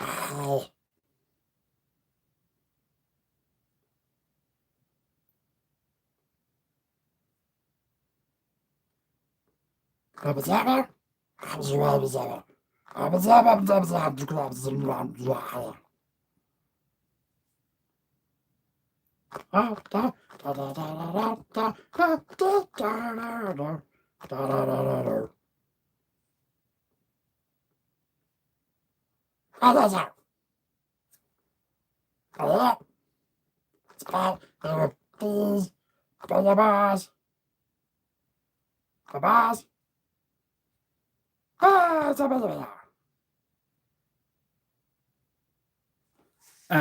Oh.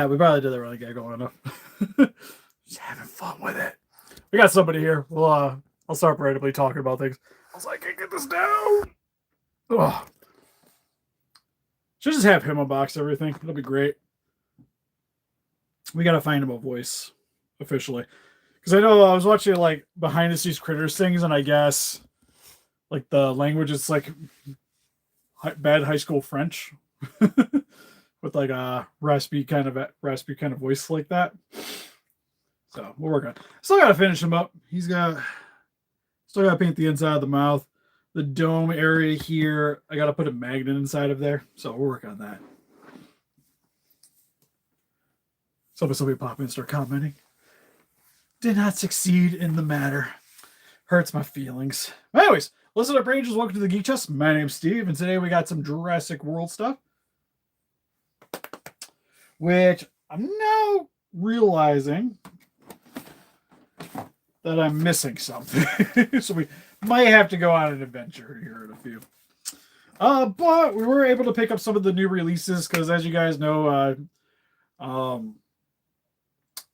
We probably did the right gag going enough. Just having fun with it. We got somebody here. I'll start randomly talking about things. I was like, I can't get this down. Ugh. Should just have him unbox everything. It'll be great. We gotta find him a voice officially, because I know I was watching like behind the scenes critters things, and I guess like the language is like bad high school French with like a raspy kind of voice like that. So we'll work on it. Still gotta finish him up. Still gotta paint the inside of the mouth. The dome area here, I got to put a magnet inside of there. So we'll work on that. Somebody will be popping and start commenting. Did not succeed in the matter. Hurts my feelings. Anyways, listen up, Rangers. Welcome to the Geek Chest. My name's Steve, and today we got some Jurassic World stuff. Which I'm now realizing that I'm missing something. So we might have to go on an adventure here in a few. But we were able to pick up some of the new releases because, as you guys know,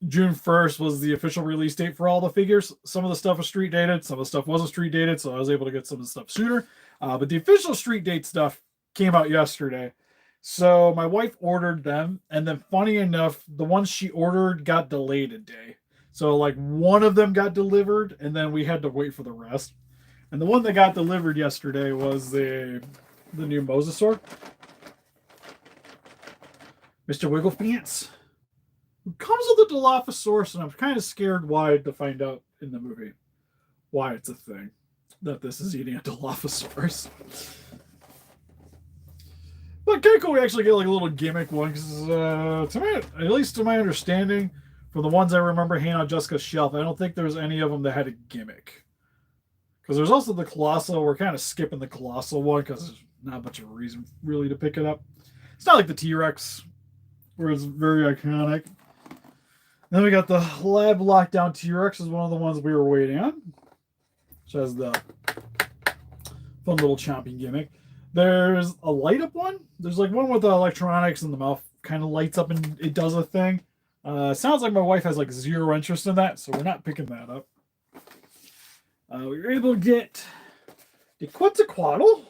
June 1st was the official release date for all the figures. Some of the stuff was street dated, some of the stuff wasn't street dated, so I was able to get some of the stuff sooner. But the official street date stuff came out yesterday. So my wife ordered them, and then funny enough, the ones she ordered got delayed a day. So like one of them got delivered, and then we had to wait for the rest. And the one that got delivered yesterday was the new Mosasaur. Mr. Wigglefants. Who comes with a Dilophosaurus, and I'm kind of scared to find out in the movie why it's a thing that this is eating a Dilophosaurus. But kind of cool we actually get like a little gimmick one, because at least to my understanding, from the ones I remember hanging on Jessica's shelf, I don't think there's any of them that had a gimmick. Because there's also the Colossal. We're kind of skipping the Colossal one because there's not much of a reason really to pick it up. It's not like the T-Rex, where it's very iconic. Then we got the Lab Lockdown T-Rex, is one of the ones we were waiting on, which has the fun little chomping gimmick. There's a light up one. There's like one with the electronics and the mouth kind of lights up and it does a thing. Sounds like my wife has like zero interest in that, so we're not picking that up. We were able to get the Quetzalcoatl,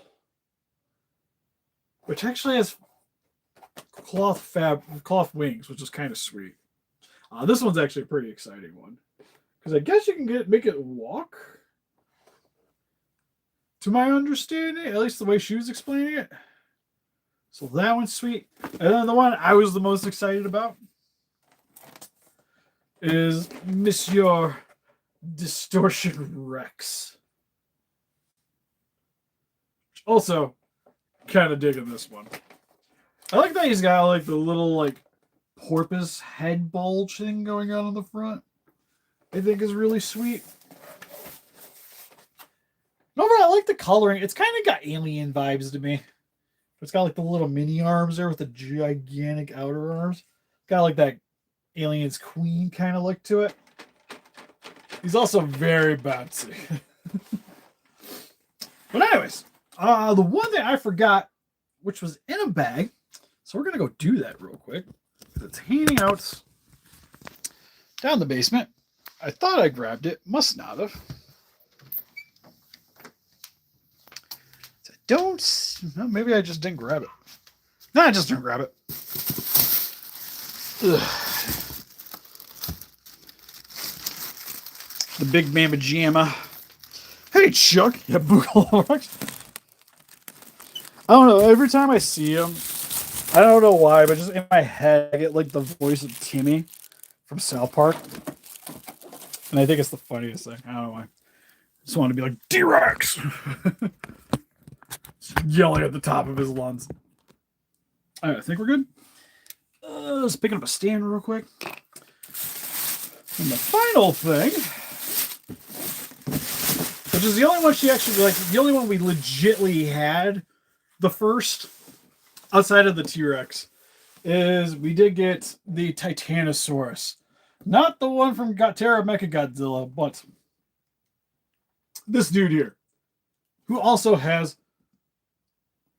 which actually has cloth wings, which is kind of sweet. This one's actually a pretty exciting one, because I guess you can make it walk. To my understanding, at least the way she was explaining it. So that one's sweet. And then the one I was the most excited about is Monsieur Distortion Rex. Also, kind of digging this one. I like that he's got like the little like porpoise head bulge thing going on the front. I think is really sweet. Overall, I like the coloring. It's kind of got alien vibes to me. It's got like the little mini arms there with the gigantic outer arms. Got like that Alien's Queen kind of look to it. He's also very bouncy. But anyways, the one that I forgot, which was in a bag, so we're going to go do that real quick. It's hanging out down the basement. I thought I grabbed it. Must not have. Well, maybe I just didn't grab it. No, I just didn't grab it. Ugh. The big mama jamma. Hey, Chuck. Yeah, Boogaloo. I don't know. Every time I see him, I don't know why, but just in my head, I get like the voice of Timmy from South Park. And I think it's the funniest thing. I don't know why. I just want to be like, D-Rex! Yelling at the top of his lungs. All right, I think we're good. Let's pick up a stand real quick. And the final thing, which is the only one she actually, like, the only one we legitly had the first, outside of the T-Rex, is we did get the Titanosaurus. Not the one from Terra Mechagodzilla, but this dude here, who also has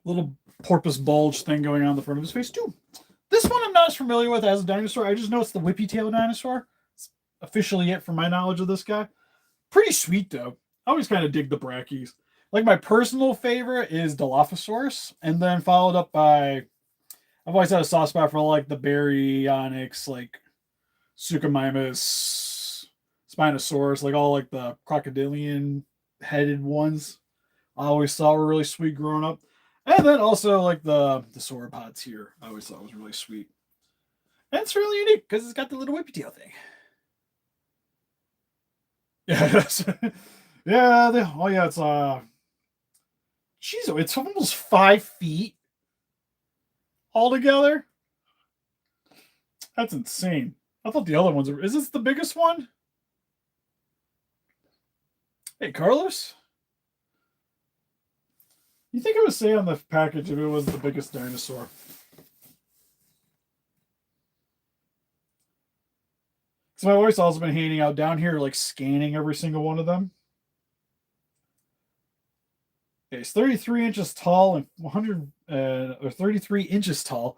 a little porpoise bulge thing going on the front of his face, too. This one I'm not as familiar with as a dinosaur. I just know it's the whippy tail dinosaur. It's officially it from my knowledge of this guy. Pretty sweet, though. I always kind of dig the brackies. Like, my personal favorite is Dilophosaurus, and then followed up by, I've always had a soft spot for, like, the Baryonyx, like, Suchomimus, Spinosaurus, like, all, like, the crocodilian-headed ones. I always thought were really sweet growing up. And then also, like, the sauropods here, I always thought was really sweet. And it's really unique, because it's got the little whippy tail thing. Yeah, it's jeez, it's almost 5 feet altogether. That's insane. I thought the other ones were. Is this the biggest one? Hey, Carlos, you think it would say on the package if it was the biggest dinosaur? Because my wife's also been hanging out down here, like scanning every single one of them. Okay, it's 33 inches tall and 33 inches tall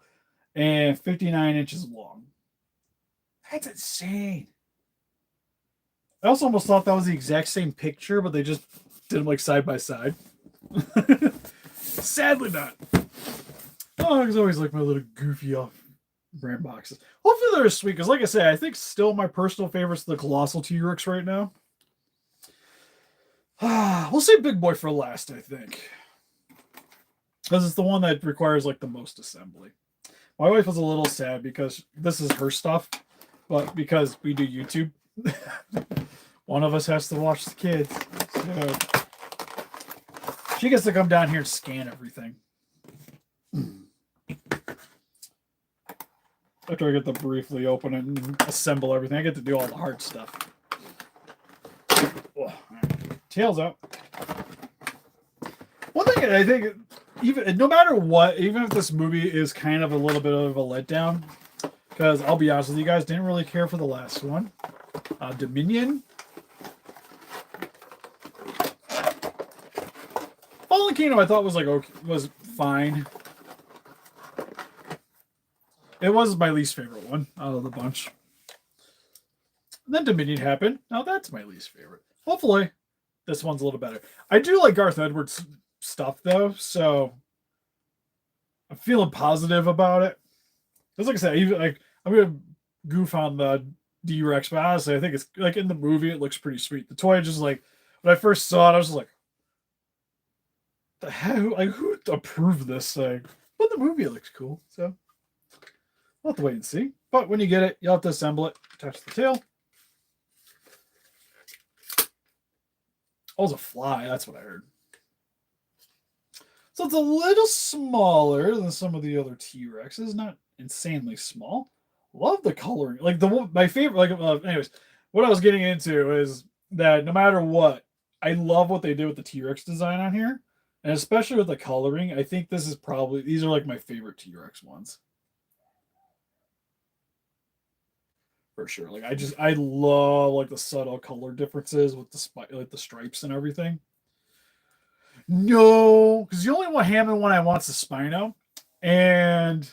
and 59 inches long. That's insane. I also almost thought that was the exact same picture, but they just did them like side by side. Sadly not. Oh, I always like my little goofy off brand boxes. Hopefully they're sweet, because like I say, I think still my personal favorite is the Colossal T-Rex right now. We'll save Big Boy for last, I think. Because it's the one that requires like the most assembly. My wife was a little sad because this is her stuff, but because we do YouTube, one of us has to watch the kids. So she gets to come down here and scan everything. After I get to briefly open it and assemble everything, I get to do all the hard stuff. Oh, tails out. One thing I think, even no matter what, even if this movie is kind of a little bit of a letdown, because I'll be honest with you guys, didn't really care for the last one, Dominion. Fallen Kingdom I thought was like okay, was fine. It was my least favorite one out of the bunch. And then Dominion happened. Now that's my least favorite. Hopefully, this one's a little better. I do like Garth Edwards' stuff, though, so I'm feeling positive about it. Because like I said, even, like, I'm going to goof on the D-Rex, but honestly, I think it's, like, in the movie, it looks pretty sweet. The toy just, like, when I first saw it, I was just like, the hell? Like, who approved this thing? But the movie looks cool, so we'll have to wait and see. But when you get it, you'll have to assemble it, attach the tail. Oh, it's a fly. That's what I heard. So it's a little smaller than some of the other T-Rexes. Not insanely small. Love the coloring. Like my favorite. Like, anyways, what I was getting into is that no matter what, I love what they did with the T-Rex design on here, and especially with the coloring. I think this is probably these are like my favorite T-Rex ones. For sure. Like I love like the subtle color differences with the stripes and everything. No, because the only one Hammond one I want is the Spino. And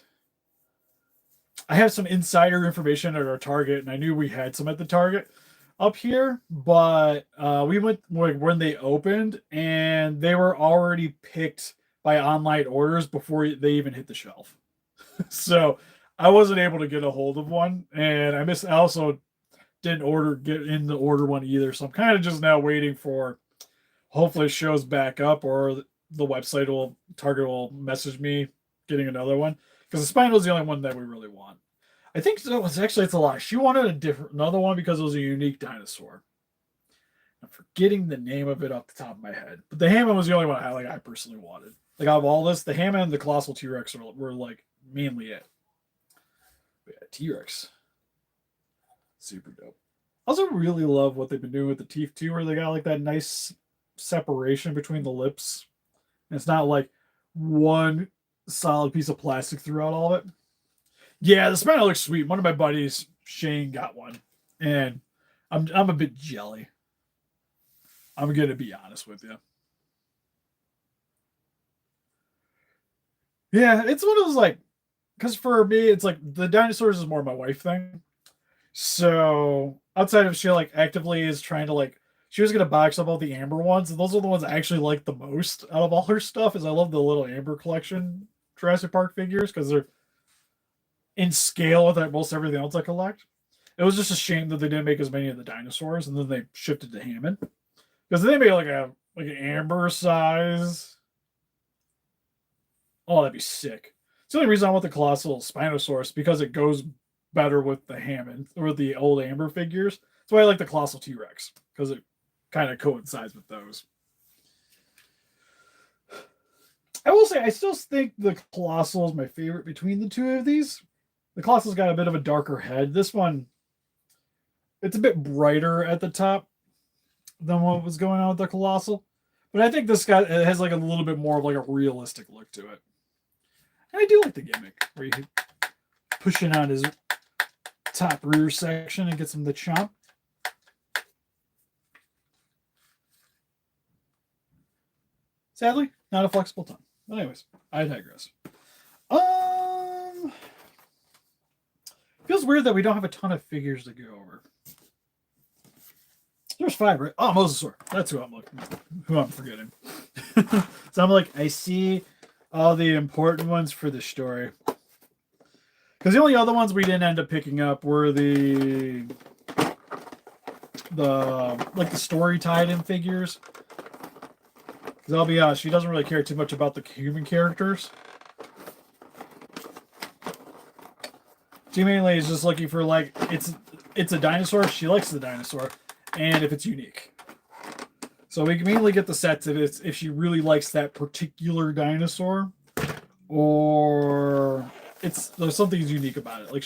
I have some insider information at our Target, and I knew we had some at the Target up here, but we went when they opened, and they were already picked by online orders before they even hit the shelf. So I wasn't able to get a hold of one, and I also didn't get in the order one either. So I'm kind of just now waiting for, hopefully it shows back up, or the website Target will message me getting another one. Because the Spino's the only one that we really want. I think that was actually, it's a lie. She wanted another one because it was a unique dinosaur. I'm forgetting the name of it off the top of my head. But the Hammond was the only one I personally wanted. Like out of all this, the Hammond and the Colossal T-Rex were like mainly it. But yeah, T-Rex. Super dope. I also really love what they've been doing with the teeth too, where they got like that nice separation between the lips. And it's not like one solid piece of plastic throughout all of it. Yeah, the Spino looks sweet. One of my buddies, Shane, got one. And I'm a bit jelly. I'm gonna be honest with you. Yeah, it's one of those like, because for me, it's like the dinosaurs is more my wife thing. So outside of she like actively is trying to like, she was gonna box up all the Amber ones, and those are the ones I actually like the most out of all her stuff. Is I love the little Amber collection Jurassic Park figures because they're in scale with most everything else I collect. It was just a shame that they didn't make as many of the dinosaurs, and then they shifted to Hammond because they made like an Amber size. Oh, that'd be sick. It's the only reason I want the Colossal Spinosaurus because it goes better with the Hammond or the old Amber figures. That's why I like the Colossal T-Rex because it kind of coincides with those. I will say I still think the Colossal is my favorite between the two of these. The Colossal's got a bit of a darker head. This one, it's a bit brighter at the top than what was going on with the Colossal. But I think this guy has like a little bit more of like a realistic look to it. And I do like the gimmick where you pushing on his top rear section and gets him the chomp. Sadly, not a flexible tongue. But anyways, I digress. Feels weird that we don't have a ton of figures to go over. There's 5, right? Oh, Mosasaur. That's who I'm forgetting. So I'm like, I see all the important ones for the story. Because the only other ones we didn't end up picking up were the story tied-in figures. Because I'll be honest, she doesn't really care too much about the human characters. She mainly is just looking for like it's a dinosaur. She likes the dinosaur, and if it's unique. So we can mainly get the sets if she really likes that particular dinosaur, or there's something unique about it. Like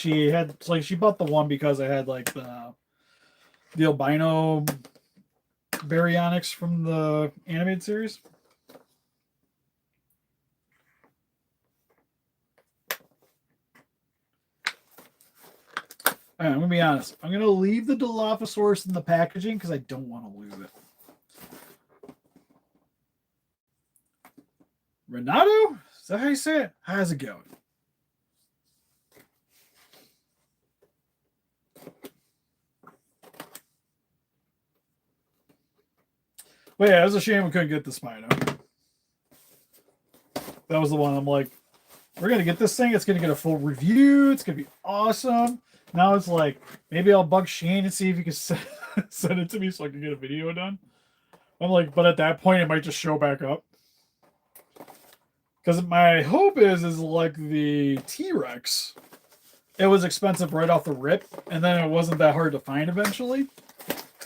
she bought the one because I had like the albino baryonyx from the animated series. All right, I'm gonna be honest. I'm gonna leave the Dilophosaurus in the packaging because I don't want to lose it. Renato? Is that how you say it? How's it going? Well, yeah, it was a shame we couldn't get the Spino. That was the one I'm like, we're gonna get this thing. It's gonna get a full review. It's gonna be awesome. Now it's like, maybe I'll bug Shane and see if he can send it to me so I can get a video done. I'm like, but at that point, it might just show back up. Because my hope is like the T-Rex, it was expensive right off the rip, and then it wasn't that hard to find eventually.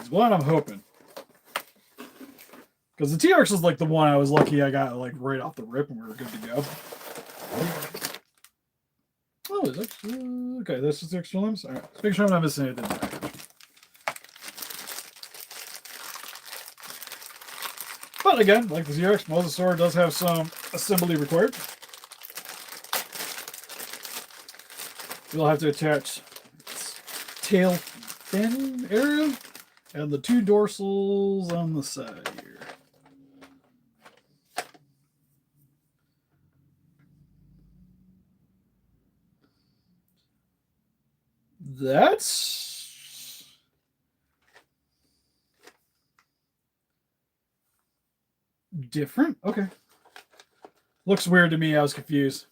Is what I'm hoping. Because the T-Rex was like the one I was lucky I got like right off the rip and we were good to go. Oh, is it? Okay, this is the extra limbs. All right, let's make sure I'm not missing anything. But again, like the T-Rex, Mosasaur does have some assembly required. You'll have to attach its tail fin area and the 2 dorsals on the side here. That's different. Okay. Looks weird to me. I was confused.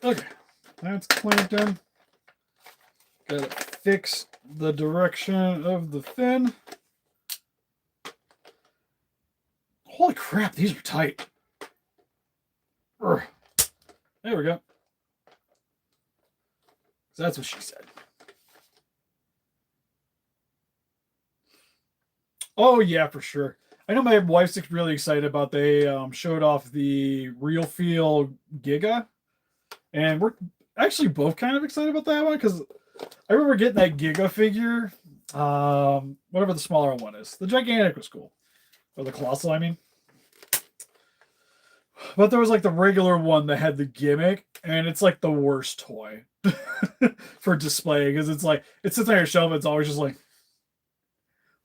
Okay. That's clamped in. Gotta fix the direction of the fin. Holy crap, these are tight. Urgh. There we go. So that's what she said. Oh, yeah, for sure. I know my wife's really excited about they showed off the Real Feel Giga. And we're actually both kind of excited about that one because I remember getting that Giga figure. Whatever the smaller one is. The Gigantic was cool. Or the Colossal, I mean. But there was like the regular one that had the gimmick, and it's like the worst toy for display because it's like it sits on your shelf. It's always just like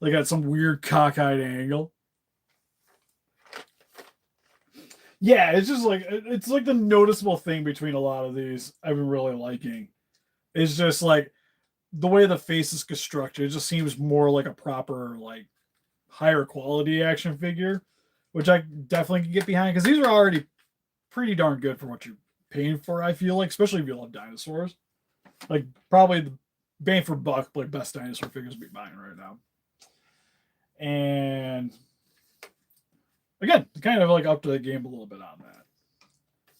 at some weird cockeyed angle. Yeah, it's just like it's like the noticeable thing between a lot of these I've been really liking. It's just like the way the face is constructed. It just seems more like a proper like higher quality action figure, which I definitely can get behind because these are already pretty darn good for what you're paying for. I feel like, especially if you love dinosaurs, like probably the bang for buck, like best dinosaur figures be buying right now. And again, kind of like up to the game a little bit on that.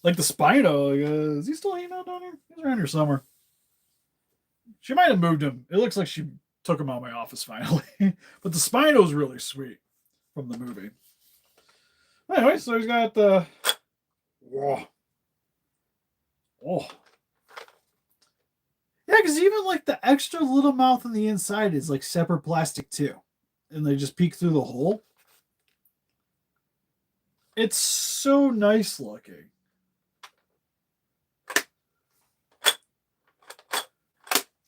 Like the Spino, is he still hanging out down here? He's around here somewhere. She might have moved him. It looks like she took him out of my office finally. But the Spino's really sweet from the movie. Anyway, so he's got the. Whoa. Oh. Yeah, because even like the extra little mouth on the inside is like separate plastic too. And they just peek through the hole. It's so nice looking.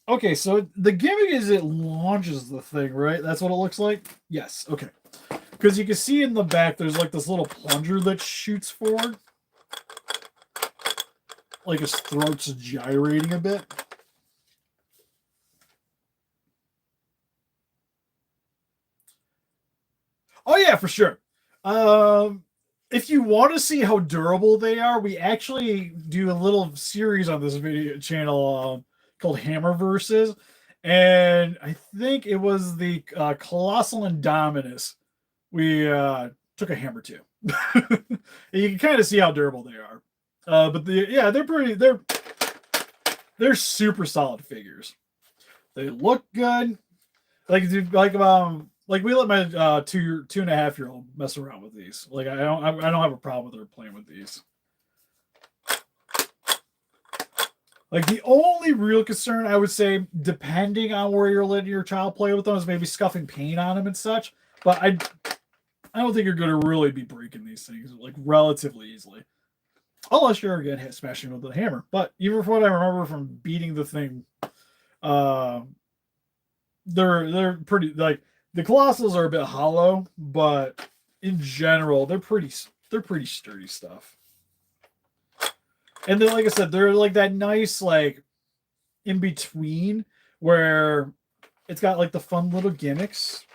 Okay, so the gimmick is it launches the thing, right? That's what it looks like? Yes, okay. Because you can see in the back, there's like this little plunger that shoots forward. Like his throat's gyrating a bit. Oh yeah, for sure. If you want to see how durable they are, we actually do a little series on this video channel called Hammer Versus, and I think it was the Colossal Indominus. We took a hammer to. You can kind of see how durable they are. But they're super solid figures. They look good. Like we let my 2.5-year-old mess around with these. Like I don't have a problem with her playing with these. Like the only real concern I would say, depending on where you're letting your child play with them, is maybe scuffing paint on them and such. But I don't think you're going to really be breaking these things like relatively easily, unless you're again smashing them with a hammer. But even from what I remember from beating the thing, they're pretty like the Colossals are a bit hollow, but in general they're pretty sturdy stuff. And then, like I said, they're like that nice like in between where it's got like the fun little gimmicks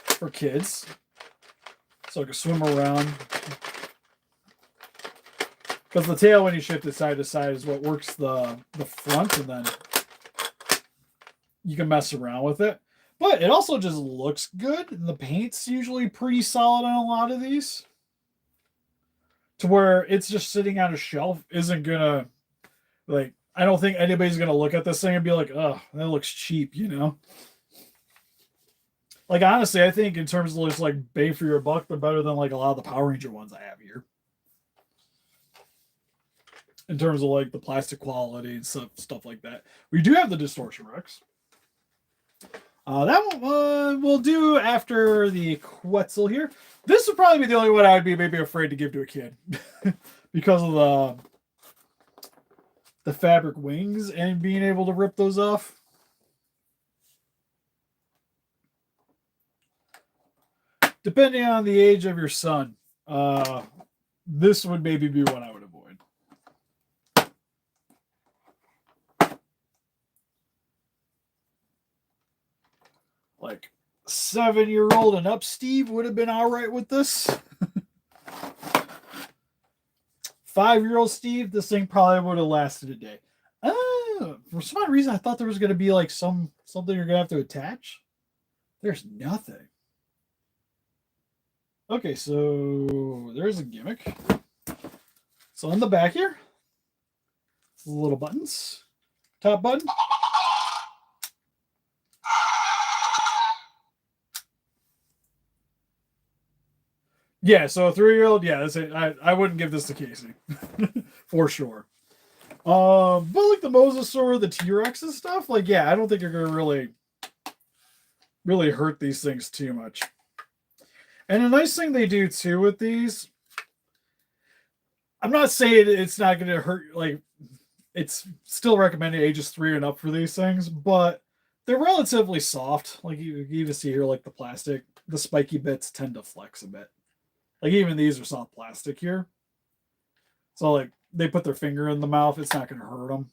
for kids, so I can swim around. Because the tail, when you shift it side to side, is what works the front, and then you can mess around with it. But it also just looks good, and the paint's usually pretty solid on a lot of these. To where it's just sitting on a shelf isn't gonna, like, I don't think anybody's gonna look at this thing and be like, oh, that looks cheap, you know? Like, honestly, I think in terms of just like bang for your buck, they're better than like a lot of the Power Ranger ones I have here. In terms of like the plastic quality and stuff like that. We do have the Distortion Rex. That one we'll do after the Quetzal here. This would probably be the only one I would be maybe afraid to give to a kid because of the fabric wings and being able to rip those off. Depending on the age of your son, this would maybe be one I would avoid. Like 7-year-old and up Steve would have been all right with this. 5-year-old Steve, this thing probably would have lasted a day. For some reason, I thought there was going to be like something you're going to have to attach. There's nothing. Okay, so there's a gimmick. So on the back here, little buttons. Top button. Yeah, so a 3-year-old, yeah, that's it. I wouldn't give this to Casey. For sure. But like the Mosasaur, the T-Rex and stuff, like, yeah, I don't think you're gonna really hurt these things too much. And a nice thing they do too with these, I'm not saying it's not gonna hurt, like it's still recommended ages 3 and up for these things, but they're relatively soft. Like you even see here, like the plastic, the spiky bits tend to flex a bit. Like even these are soft plastic here. So like they put their finger in the mouth, it's not going to hurt them.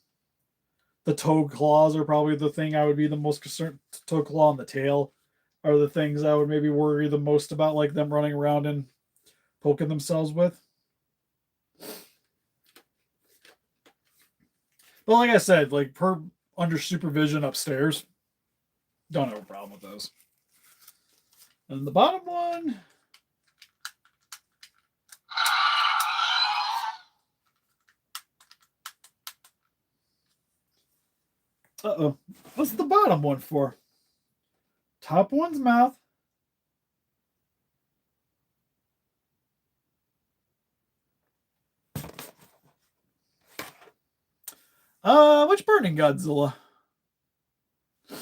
The toe claws are probably the thing I would be the most concerned. Toe claw and the tail are the things I would maybe worry the most about, like them running around and poking themselves with. But like I said, like under supervision upstairs, don't have a problem with those. And the bottom one. Uh-oh. What's the bottom one for? Top one's mouth. Which Burning Godzilla? I'm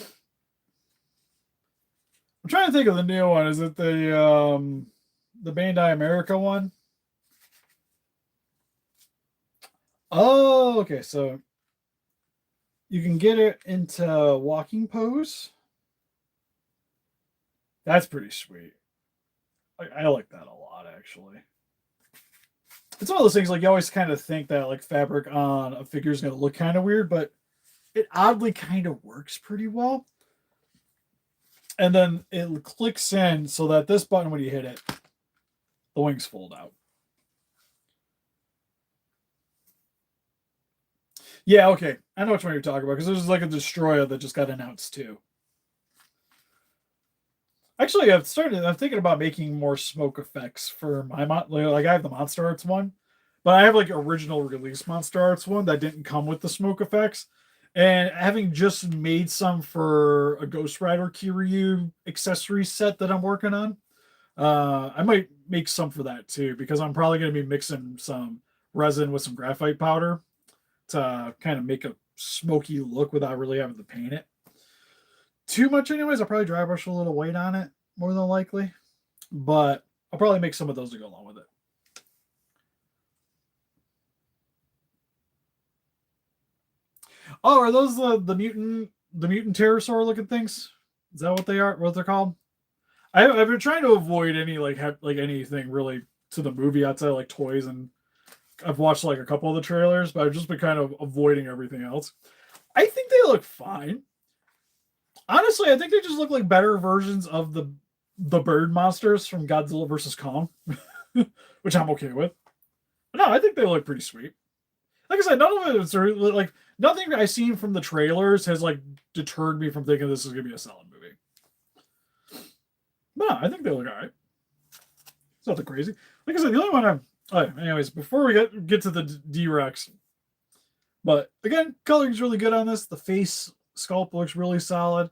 trying to think of the new one. Is it the Bandai America one? Oh, okay. So you can get it into walking pose. That's pretty sweet. I like that a lot, actually. It's one of those things, like, you always kind of think that like fabric on a figure is going to look kind of weird, but it oddly kind of works pretty well. And then it clicks in so that this button, when you hit it, the wings fold out. Yeah, okay. I know which one you're talking about, because there's like a Destroyer that just got announced too. Actually, I'm thinking about making more smoke effects for my like I have the Monster Arts one, but I have like original release Monster Arts one that didn't come with the smoke effects. And having just made some for a Ghost Rider Kiryu accessory set that I'm working on, I might make some for that too, because I'm probably going to be mixing some resin with some graphite powder to kind of make a smoky look without really having to paint it too much. Anyways, I'll probably dry brush a little white on it, more than likely, but I'll probably make some of those to go along with it. Oh, are those the mutant pterosaur looking things? Is that what they are? What they're called? I've been trying to avoid any like anything really to the movie outside like toys, and I've watched like a couple of the trailers, but I've just been kind of avoiding everything else. I think they look fine. Honestly, I think they just look like better versions of the bird monsters from Godzilla vs. Kong, which I'm okay with. But no, I think they look pretty sweet. Like I said, none of it is like nothing I've seen from the trailers has like deterred me from thinking this is gonna be a solid movie. But no, I think they look alright. It's nothing crazy. Like I said, the only one I'm. Anyways, before we get to the D-Rex, but again, coloring's really good on this. The face sculpt looks really solid.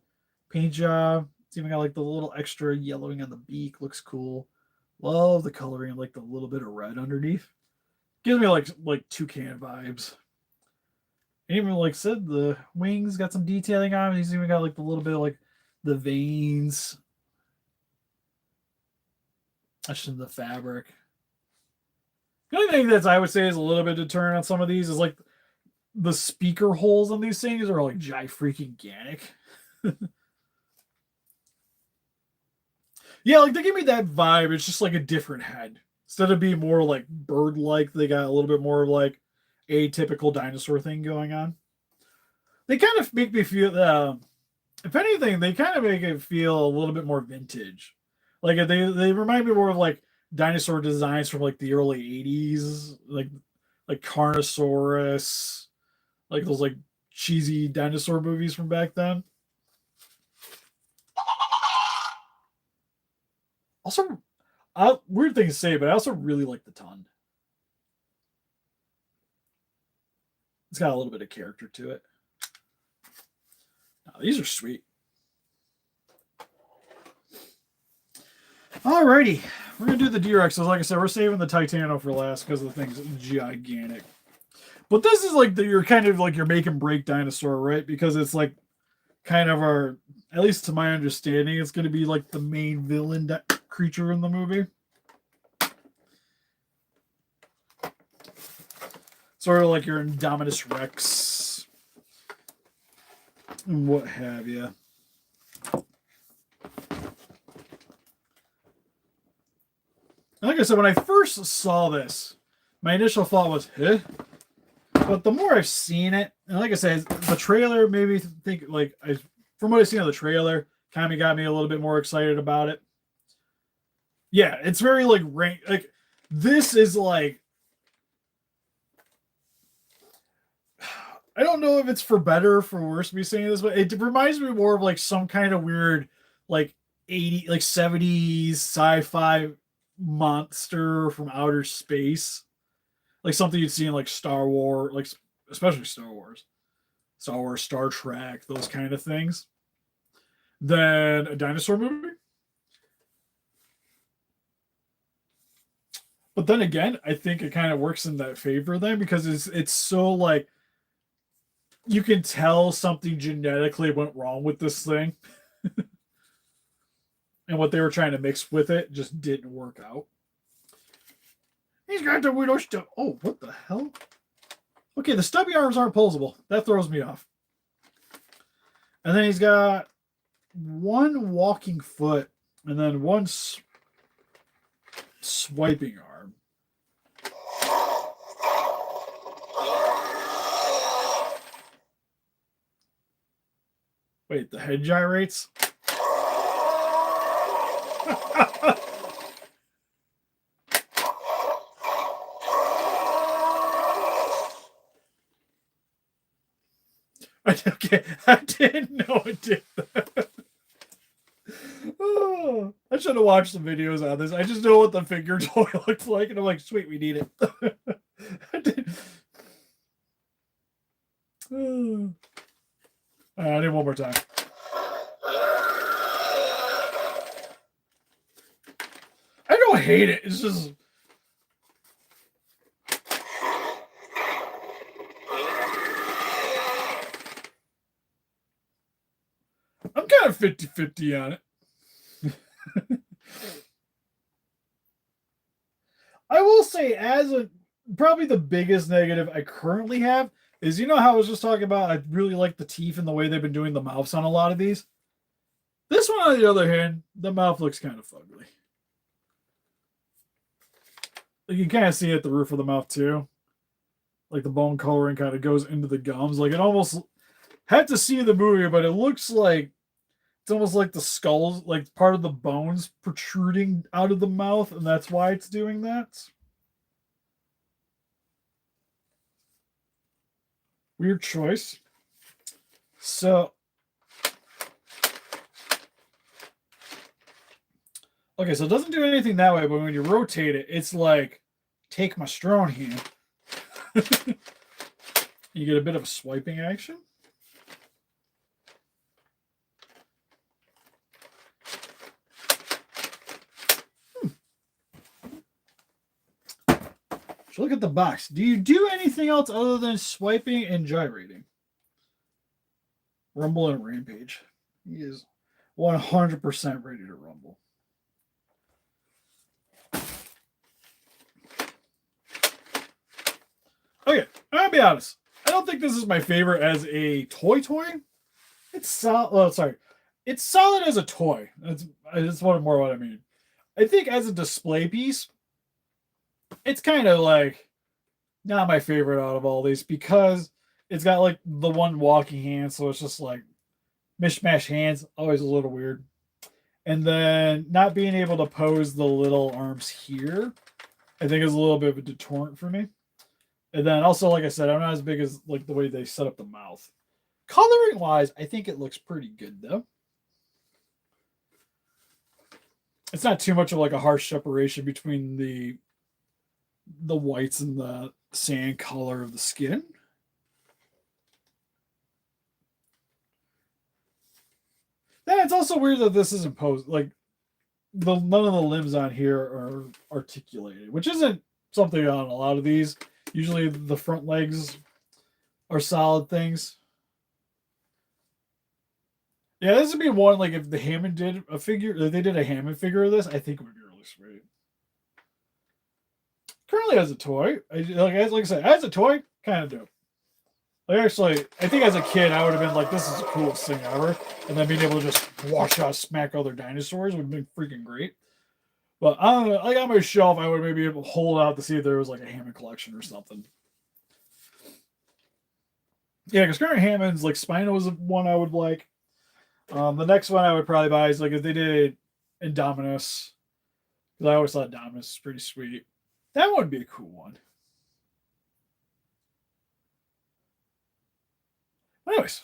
Paint job. It's even got like the little extra yellowing on the beak. Looks cool. Love the coloring and like the little bit of red underneath. Gives me like toucan vibes. And even like I said, the wings got some detailing on it. He's even got like the little bit of like the veins. That's in the fabric. The only thing that I would say is a little bit deterrent on some of these is like the speaker holes on these things are like freaking ganic. Yeah, like they give me that vibe. It's just like a different head. Instead of being more like bird-like, they got a little bit more of like a typical dinosaur thing going on. They kind of make me feel, if anything, they kind of make it feel a little bit more vintage. Like they remind me more of like dinosaur designs from like the early 80s, like Carnosaurus, like those like cheesy dinosaur movies from back then. Also, weird thing to say, but I also really like the ton. It's got a little bit of character to it. Oh, these are sweet. Alrighty, we're gonna do the D-Rex. So like I said, we're saving the Titano for last because the thing's gigantic. But this is like you're kind of like your make and break dinosaur, right? Because it's like kind of our, at least to my understanding, it's going to be like the main villain creature in the movie. Sort of like your Indominus Rex and what have you. Like I said, when I first saw this, my initial thought was, eh? But the more I've seen it, and like I said, the trailer made me think, like, from what I've seen of the trailer, kind of got me a little bit more excited about it. Yeah, it's very, like, this is, like, I don't know if it's for better or for worse me saying this, but it reminds me more of, like, some kind of weird, like, 70s sci-fi monster from outer space, like something you'd see in like Star Wars, like especially Star Wars, Star Trek, those kind of things, than a dinosaur movie. But then again, I think it kind of works in that favor then, because it's so like you can tell something genetically went wrong with this thing. And what they were trying to mix with it just didn't work out. He's got the widow stuff. Oh, what the hell? Okay, the stubby arms aren't pulsable. That throws me off. And then he's got one walking foot and then one swiping arm. Wait, the head gyrates? Okay, I didn't know it did that. Oh, I should have watched some videos on this. I just know what the finger toy looks like, and I'm like, sweet, we need it. I need one more time. I don't hate it. It's just... I'm kind of 50-50 on it. I will say, probably the biggest negative I currently have is, you know how I was just talking about, I really like the teeth and the way they've been doing the mouths on a lot of these. This one, on the other hand, the mouth looks kind of ugly. You can kind of see it at the roof of the mouth too. Like the bone coloring kind of goes into the gums. Like it almost, had to see the movie, but it looks like it's almost like the skull's, like part of the bones protruding out of the mouth, and that's why it's doing that. Weird choice. So, okay, so it doesn't do anything that way, but when you rotate it, it's like, take my strong hand. You get a bit of a swiping action. So look at the box. Do you do anything else other than swiping and gyrating? Rumble and Rampage. He is 100% ready to rumble. Okay, I'll be honest. I don't think this is my favorite as a toy. It's solid. Oh, sorry. It's solid as a toy. That's more what I mean. I think as a display piece, it's kind of like not my favorite out of all these, because it's got like the one walking hand, so it's just like mishmash hands, always a little weird. And then not being able to pose the little arms here, I think is a little bit of a deterrent for me. And then also, like I said, I'm not as big as like the way they set up the mouth. Coloring wise, I think it looks pretty good though. it's not too much of like a harsh separation between the whites and the sand color of the skin. Yeah, it's also weird that this isn't posed. Like none of the limbs on here are articulated, which isn't something on a lot of these. Usually the front legs are solid things. Yeah, this would be one like if the Hammond did a figure, if they did a Hammond figure of this, I think it would be really sweet. Currently as a toy, like I said, as a toy, kind of dope. Like actually, I think as a kid I would have been like, "This is the coolest thing ever," and then being able to just wash out, smack other dinosaurs would have been freaking great. But I don't know, like on my shelf, I would maybe able to hold out to see if there was like a Hammond collection or something. Yeah, because current Hammond's like Spino is one I would like. The next one I would probably buy is like if they did Indominus, because I always thought Indominus was pretty sweet. That would be a cool one. Anyways,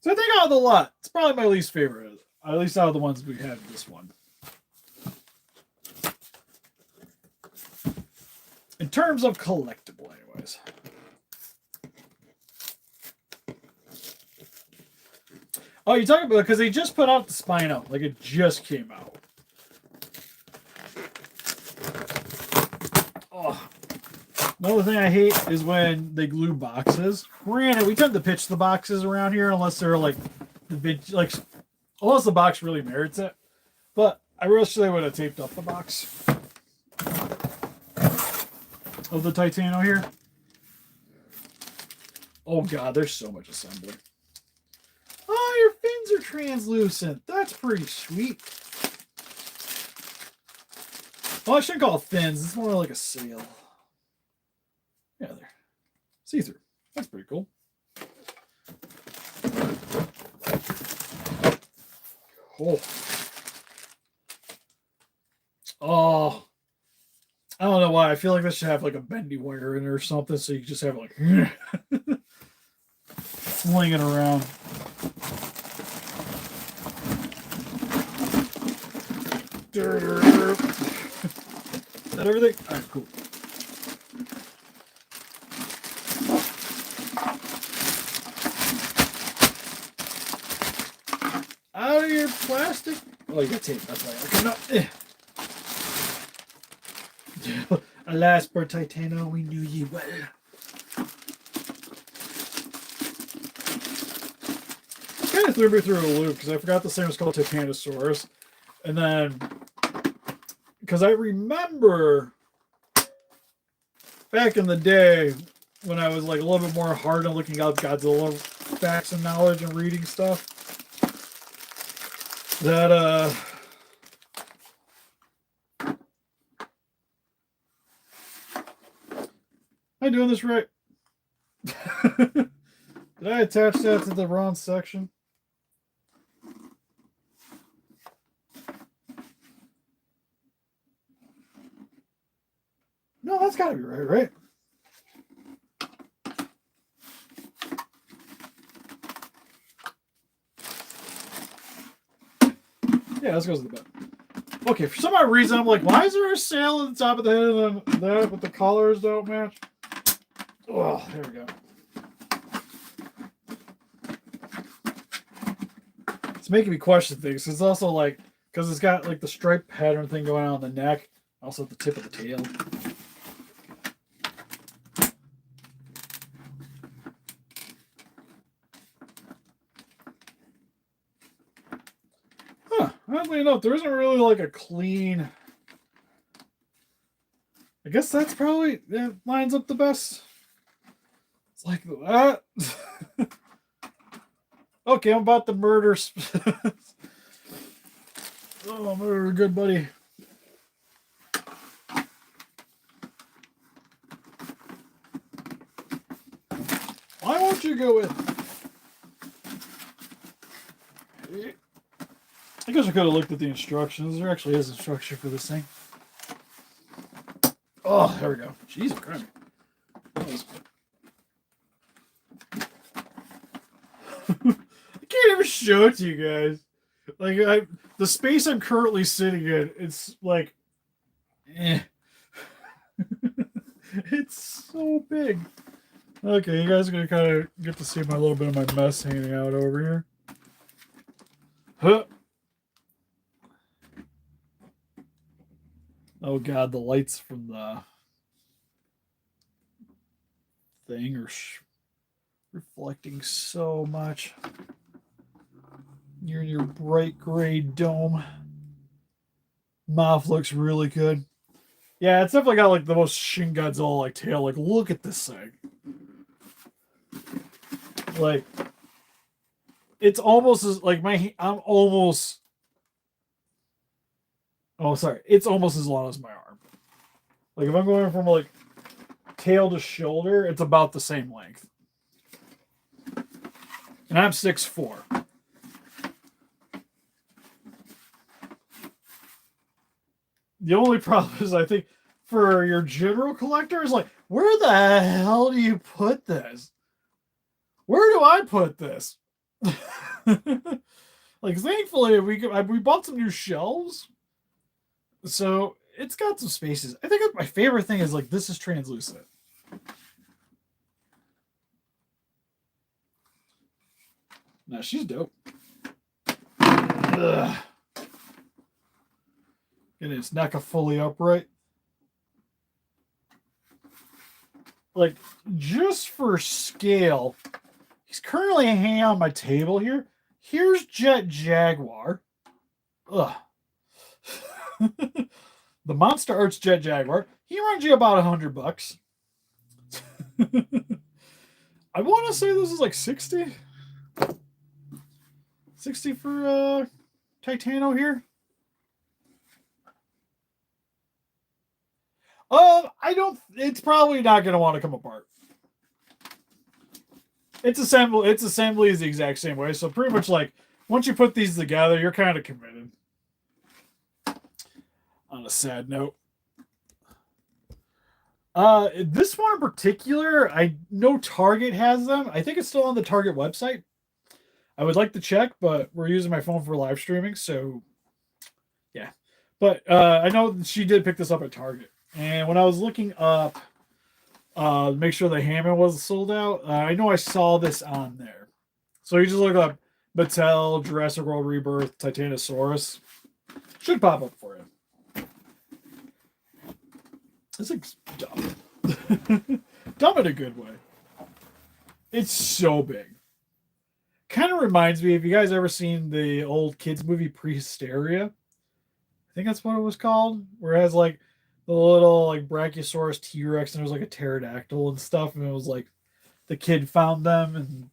so I think out of the lot, it's probably my least favorite. At least out of the ones we had this one. In terms of collectible, anyways. Oh, you're talking about because they just put out the Spino, like it just came out. Oh, another thing I hate is when they glue boxes. Granted, we tend to pitch the boxes around here unless they're like unless the box really merits it. But I wish they would have taped up the box of the Titano here. Oh god, there's so much assembly. Oh, your fins are translucent. That's pretty sweet. Well, I shouldn't call it fins. It's more like a sail. Yeah, there. See-through. That's pretty cool. Oh. Oh. I don't know why. I feel like this should have like a bendy wire in it or something so you just have like flinging around. Is that everything? All right, cool. Out of your plastic. Oh, you got tape. That's why I cannot. Alas, poor Titano, we knew ye well. Kind of threw me through a loop because I forgot the thing was called Titanosaurus. And then, because I remember back in the day when I was like a little bit more hard on looking up Godzilla facts and knowledge and reading stuff, that am I doing this right? Did I attach that to the wrong section? No, that's got to be right? Yeah, this goes to the bed. Okay, for some odd reason, I'm like, why is there a sail at the top of the head and then that, but the colors don't match? Oh, there we go. It's making me question things. It's also like, because it's got like the stripe pattern thing going on the neck, also at the tip of the tail. Oddly enough, there isn't really like a clean. I guess that's probably that lines up the best. It's like that. Okay, I'm about to murder. Oh, murder, good buddy. Why won't you go with? I guess I could have looked at the instructions. There actually is instruction for this thing. Oh, there we go. Jesus Christ. I can't even show it to you guys. Like the space I'm currently sitting in, it's like, eh. It's so big. Okay, you guys are gonna kind of get to see my little bit of my mess hanging out over here. Huh. Oh god, the lights from the thing are reflecting so much. You're in your bright gray dome. Moth looks really good. Yeah, it's definitely got like the most Shin Godzilla like tail. Like, look at this thing. Like, it's almost as like I'm almost. Oh, sorry. It's almost as long as my arm. Like, if I'm going from like tail to shoulder, it's about the same length. And I'm 6'4". The only problem is, I think, for your general collector is like, where the hell do you put this? Where do I put this? Like, thankfully, we bought some new shelves, so it's got some spaces. I think my favorite thing is like this is translucent. Now she's dope. Ugh. And its neck fully upright. Like, just for scale, he's currently hanging on my table here. Here's Jet Jaguar. Ugh. The Monster Arts Jet Jaguar. He runs you about $100. I want to say this is like 60. 60 for Titano here. It's probably not going to want to come apart. Its assembly is the exact same way. So pretty much like once you put these together, you're kind of committed. On a sad note. This one in particular, I know Target has them. I think it's still on the Target website. I would like to check, but we're using my phone for live streaming, so yeah. But I know she did pick this up at Target. And when I was looking up make sure the Hammond was sold out, I know I saw this on there. So you just look up Mattel, Jurassic World Rebirth, Titanosaurus. Should pop up for you. This looks dumb. Dumb in a good way. It's so big. Kind of reminds me, if you guys ever seen the old kids movie Prehysteria, I think that's what it was called, where it has like the little like Brachiosaurus T-Rex and there's like a pterodactyl and stuff, and it was like the kid found them and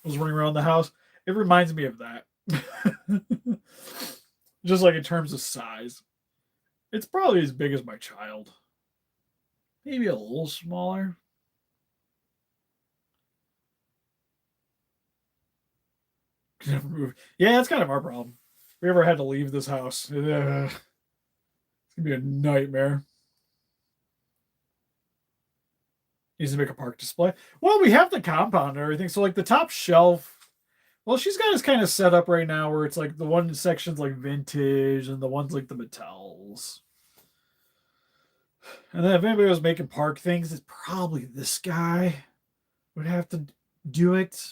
was running around the house. It reminds me of that. Just like in terms of size. It's probably as big as my child. Maybe a little smaller. Yeah, that's kind of our problem. If we ever had to leave this house, it's gonna be a nightmare. Needs to make a park display. Well, we have the compound and everything. So like the top shelf, well, she's got us kind of set up right now where it's like the one section's like vintage and the one's like the Mattels. And then if anybody was making park things, it's probably this guy would have to do it.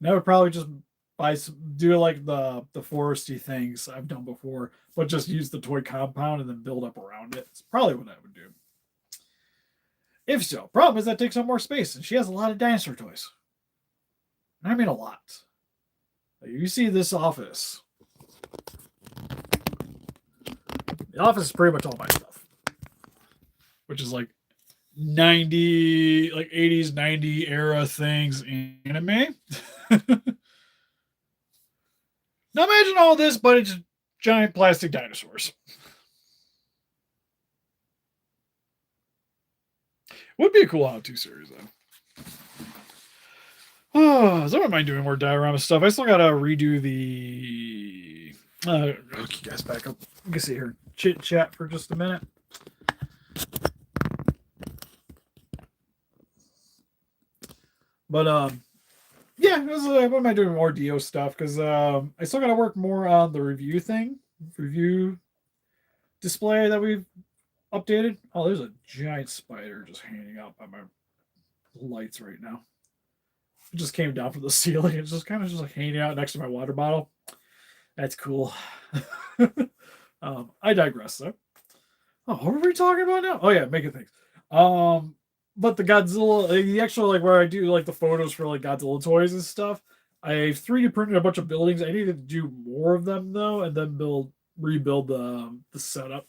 And I would probably just do like the foresty things I've done before, but just use the toy compound and then build up around it. It's probably what I would do. If so, problem is that takes up more space, and she has a lot of dinosaur toys. And I mean a lot. Like, you see this office. The office is pretty much all my stuff. Which is like 90, like 80s, 90 era things in anime. Now imagine all this, but it's giant plastic dinosaurs. Would be a cool how-to series, though. Oh, so I don't mind doing more diorama stuff. I still gotta redo the. I'll keep you guys back up. You can see here, chit chat for just a minute. But yeah, what am I doing more Dio stuff? Because I still got to work more on the review display that we've updated. Oh, there's a giant spider just hanging out by my lights right now. It just came down from the ceiling. It's just kind of just like hanging out next to my water bottle. That's cool. I digress though. Oh, what were we talking about now? Oh yeah, making things. But the Godzilla, the actual like where I do like the photos for like Godzilla toys and stuff. I 3D printed a bunch of buildings. I need to do more of them though, and then rebuild the setup.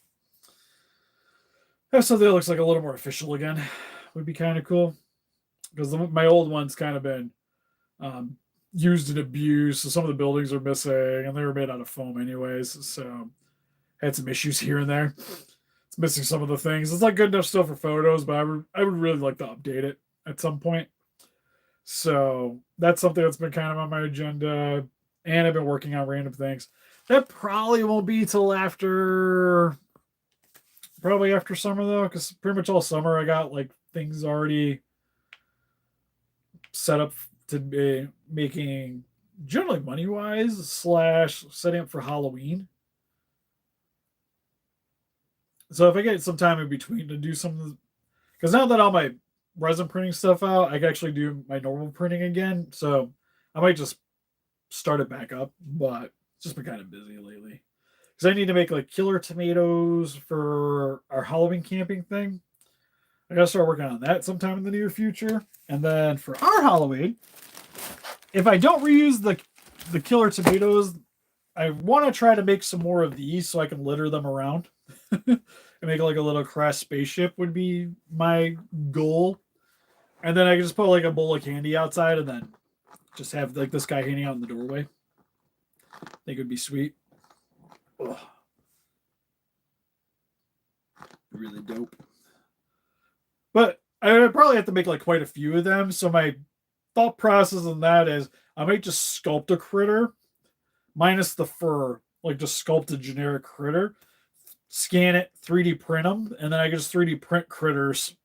Have something that looks like a little more official again. Would be kind of cool because my old one's kind of been um, used and abused. So some of the buildings are missing, and they were made out of foam anyways. So had some issues here and there. It's missing some of the things. It's not good enough still for photos, but I would really like to update it at some point. So that's something that's been kind of on my agenda, and I've been working on random things. That probably won't be till probably after summer though, because pretty much all summer I got like things already set up to be making generally money wise slash setting up for Halloween. So if I get some time in between to do some, because now that all my resin printing stuff out, I can actually do my normal printing again. So I might just start it back up, but it's just been kind of busy lately. Because I need to make like killer tomatoes for our Halloween camping thing. I gotta start working on that sometime in the near future. And then for our Halloween, if I don't reuse the killer tomatoes, I want to try to make some more of these so I can litter them around and make like a little crash spaceship would be my goal. And then I can just put like a bowl of candy outside and then just have like this guy hanging out in the doorway. I think it would be sweet. Ugh. Really dope. But I would probably have to make like quite a few of them. So my thought process on that is I might just sculpt a critter minus the fur, like just sculpt a generic critter, scan it, 3D print them, and then I can just 3D print critters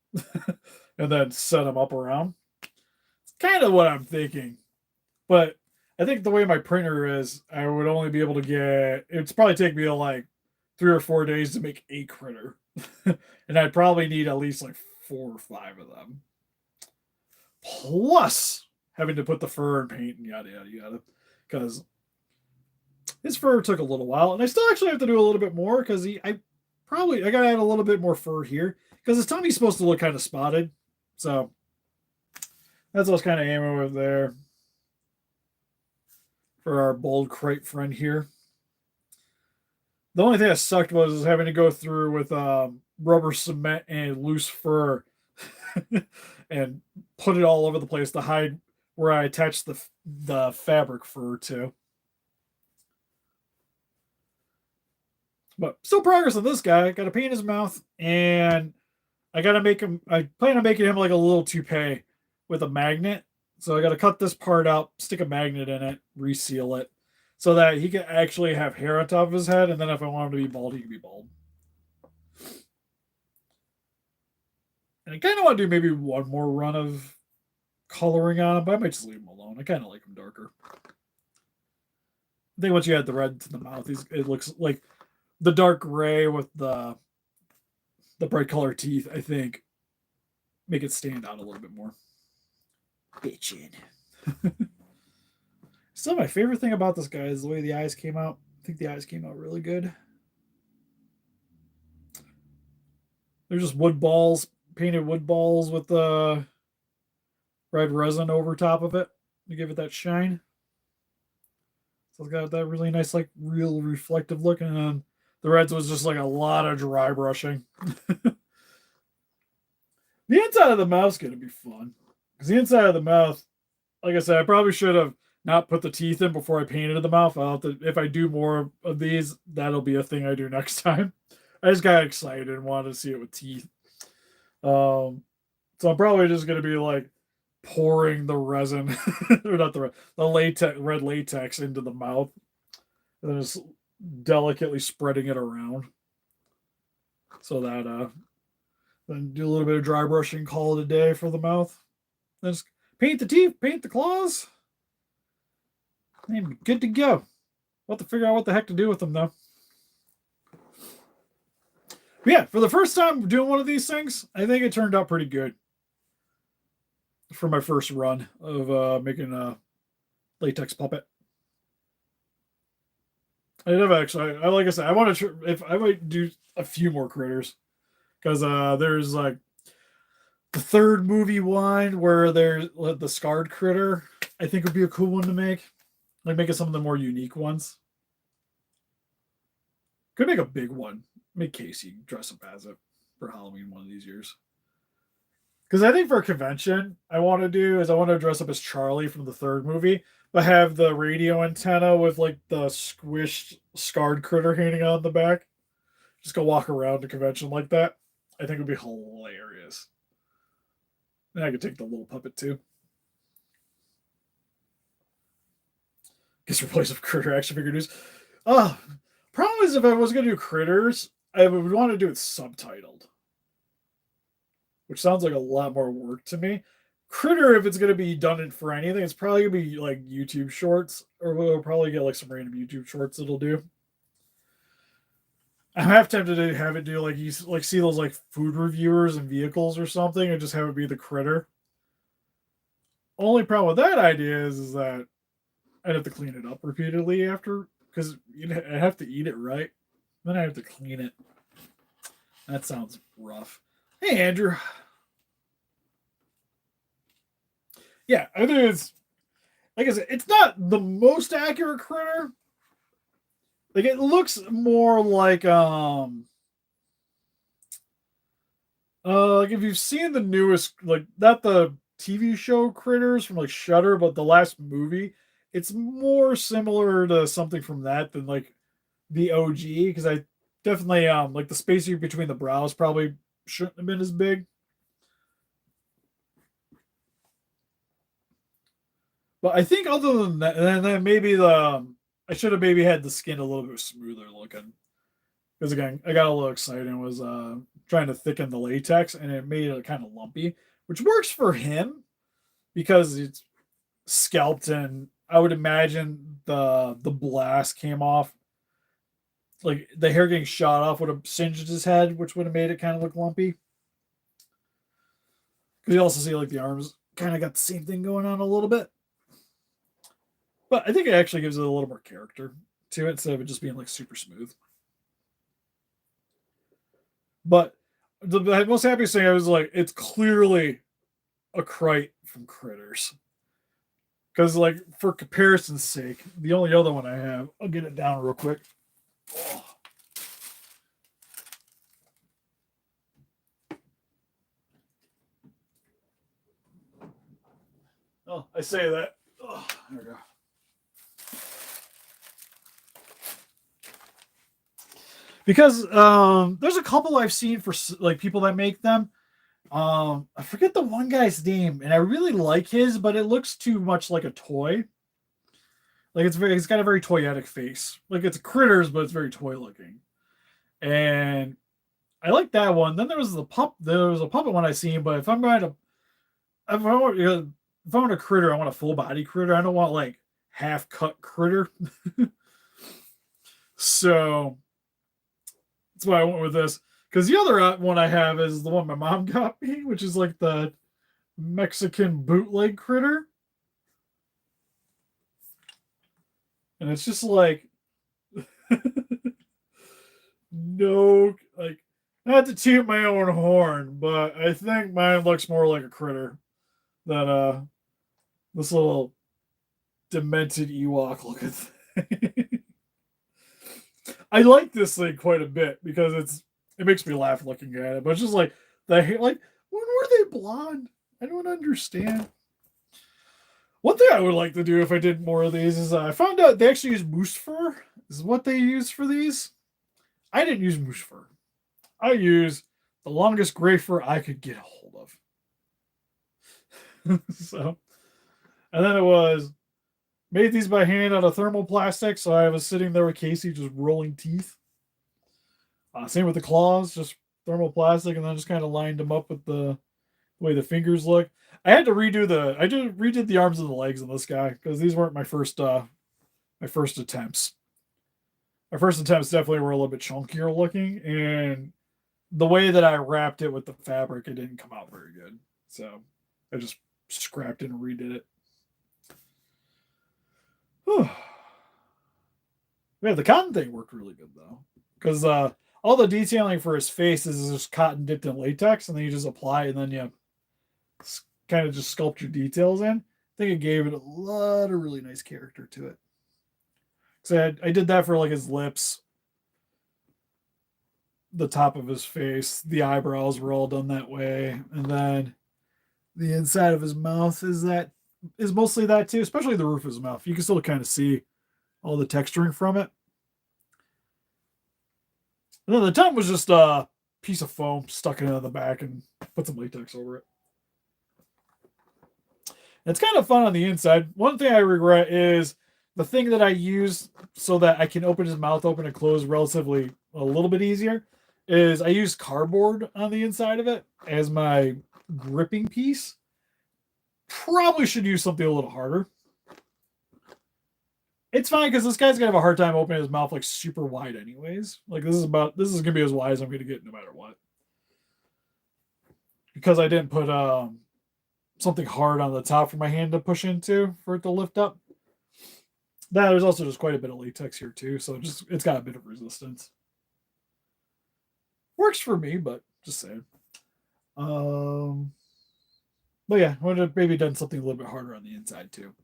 and then set them up around. It's kind of what I'm thinking. But I think the way my printer is, I would only be able to get, it's probably take me like 3 or 4 days to make a critter. And I'd probably need at least like 4 or 5 of them. Plus having to put the fur and paint and yada yada yada. Because his fur took a little while, and I still actually have to do a little bit more because I gotta add a little bit more fur here because his tummy's supposed to look kind of spotted. So that's what I was kind of aiming with there for our bold crate friend here. The only thing that sucked was having to go through with rubber cement and loose fur and put it all over the place to hide where I attached the fabric fur to. But still progress on this guy. Got to paint his mouth, and I got to make him. I plan on making him like a little toupee with a magnet. So I got to cut this part out, stick a magnet in it, reseal it, so that he can actually have hair on top of his head. And then if I want him to be bald, he can be bald. And I kind of want to do maybe one more run of coloring on him, but I might just leave him alone. I kind of like him darker. I think once you add the red to the mouth, it looks like the dark gray with the bright color teeth, I think, make it stand out a little bit more. Bitchin'. Still, my favorite thing about this guy is the way the eyes came out. I think the eyes came out really good. They're just wood balls, painted wood balls with the red resin over top of it to give it that shine. So it's got that really nice, like, real reflective look. And then the reds was just like a lot of dry brushing. The inside of the mouth's going to be fun. Because the inside of the mouth, like I said, I probably should have not put the teeth in before I painted the mouth. If I do more of these, that'll be a thing I do next time. I just got excited and wanted to see it with teeth. So I'm probably just going to be like pouring the resin, or not the latex, red latex into the mouth. And then just delicately spreading it around. So that, then do a little bit of dry brushing, call it a day for the mouth. Then just paint the teeth, paint the claws. They'd be good to go. We'll have to figure out what the heck to do with them, though. But yeah, for the first time doing one of these things, I think it turned out pretty good. For my first run of making a latex puppet. I have actually, like I said, I want to, if I might do a few more critters. Because there's like the third movie one where there's the scarred critter. I think would be a cool one to make. Like making some of the more unique ones. Could make a big one. Make Casey dress up as it for Halloween one of these years. Because I think for a convention, I want to dress up as Charlie from the third movie, but have the radio antenna with like the squished scarred critter hanging on the back. Just go walk around a convention like that. I think it would be hilarious. And I could take the little puppet too. Guess replace with critter action figure news. Problem is if I was gonna do critters, I would want to do it subtitled. Which sounds like a lot more work to me. Critter, if it's gonna be done for anything, it's probably gonna be like YouTube shorts, or we'll probably get like some random YouTube shorts it'll do. I have to have it do like you like see those like food reviewers and vehicles or something, and just have it be the critter. Only problem with that idea is that I'd have to clean it up repeatedly after, because I have to eat it right, then I have to clean it. That sounds rough. Hey, Andrew. Yeah, I think it's, like I said, it's not the most accurate critter. Like it looks more like like if you've seen the newest, like not the TV show Critters from like Shudder, but the last movie, it's more similar to something from that than like the OG, because I definitely like the space between the brows probably shouldn't have been as big. But I think other than that, and then maybe I should have maybe had the skin a little bit smoother looking. Because again, I got a little excited and was trying to thicken the latex, and it made it kind of lumpy, which works for him because it's scalped, and I would imagine the blast came off. Like the hair getting shot off would have singed his head, which would have made it kind of look lumpy. Because you also see like the arms kind of got the same thing going on a little bit. But I think it actually gives it a little more character to it instead of it just being like super smooth. But the most happiest thing I was like, it's clearly a Krite from Critters. Because like for comparison's sake, the only other one I have, I'll get it down real quick. Oh, I say that. Oh, there we go. Because there's a couple I've seen for like people that make them. I forget the one guy's name, and I really like his, but it looks too much like a toy. Like it's got a very toyetic face. Like it's critters, but it's very toy looking. And I like that one. Then there was a puppet one I seen, but if I'm going to if I want a critter, I want a full body critter. I don't want like half cut critter. So that's why I went with this. Because the other one I have is the one my mom got me, which is like the Mexican bootleg critter. And it's just like, no, like, not to toot my own horn, but I think mine looks more like a critter than this little demented Ewok looking thing. I like this thing quite a bit because it makes me laugh looking at it. But it's just like the hair, like when were they blonde? I don't understand. One thing I would like to do if I did more of these is I found out they actually use moose fur. Is what they use for these. I didn't use moose fur. I used the longest gray fur I could get a hold of. So, and then it was made these by hand out of thermoplastic. So I was sitting there with Casey just rolling teeth. Same with the claws, just thermoplastic, and then just kind of lined them up with the way the fingers look. I had to redid the arms and the legs on this guy because these weren't my first my first attempts. My first attempts definitely were a little bit chunkier looking, and the way that I wrapped it with the fabric, it didn't come out very good. So I just scrapped it and redid it. Whew. Yeah, the cotton thing worked really good though, because all the detailing for his face is just cotton dipped in latex, and then you just apply it, and then you kind of just sculpt your details in. I think it gave it a lot of really nice character to it. So I did that for like his lips, the top of his face, the eyebrows were all done that way, and then the inside of his mouth is mostly that too, especially the roof of his mouth. You can still kind of see all the texturing from it. And then the tongue was just a piece of foam stuck into the back and put some latex over it. It's kind of fun on the inside. One thing I regret is the thing that I use so that I can open his mouth open and close relatively a little bit easier is I use cardboard on the inside of it as my gripping piece. Probably should use something a little harder. It's fine because this guy's gonna have a hard time opening his mouth like super wide anyways. Like this is gonna be as wide as I'm gonna get no matter what. Because I didn't put something hard on the top for my hand to push into for it to lift up. There's also just quite a bit of latex here too, so it's got a bit of resistance. Works for me, but just saying. But yeah, I would have maybe done something a little bit harder on the inside too.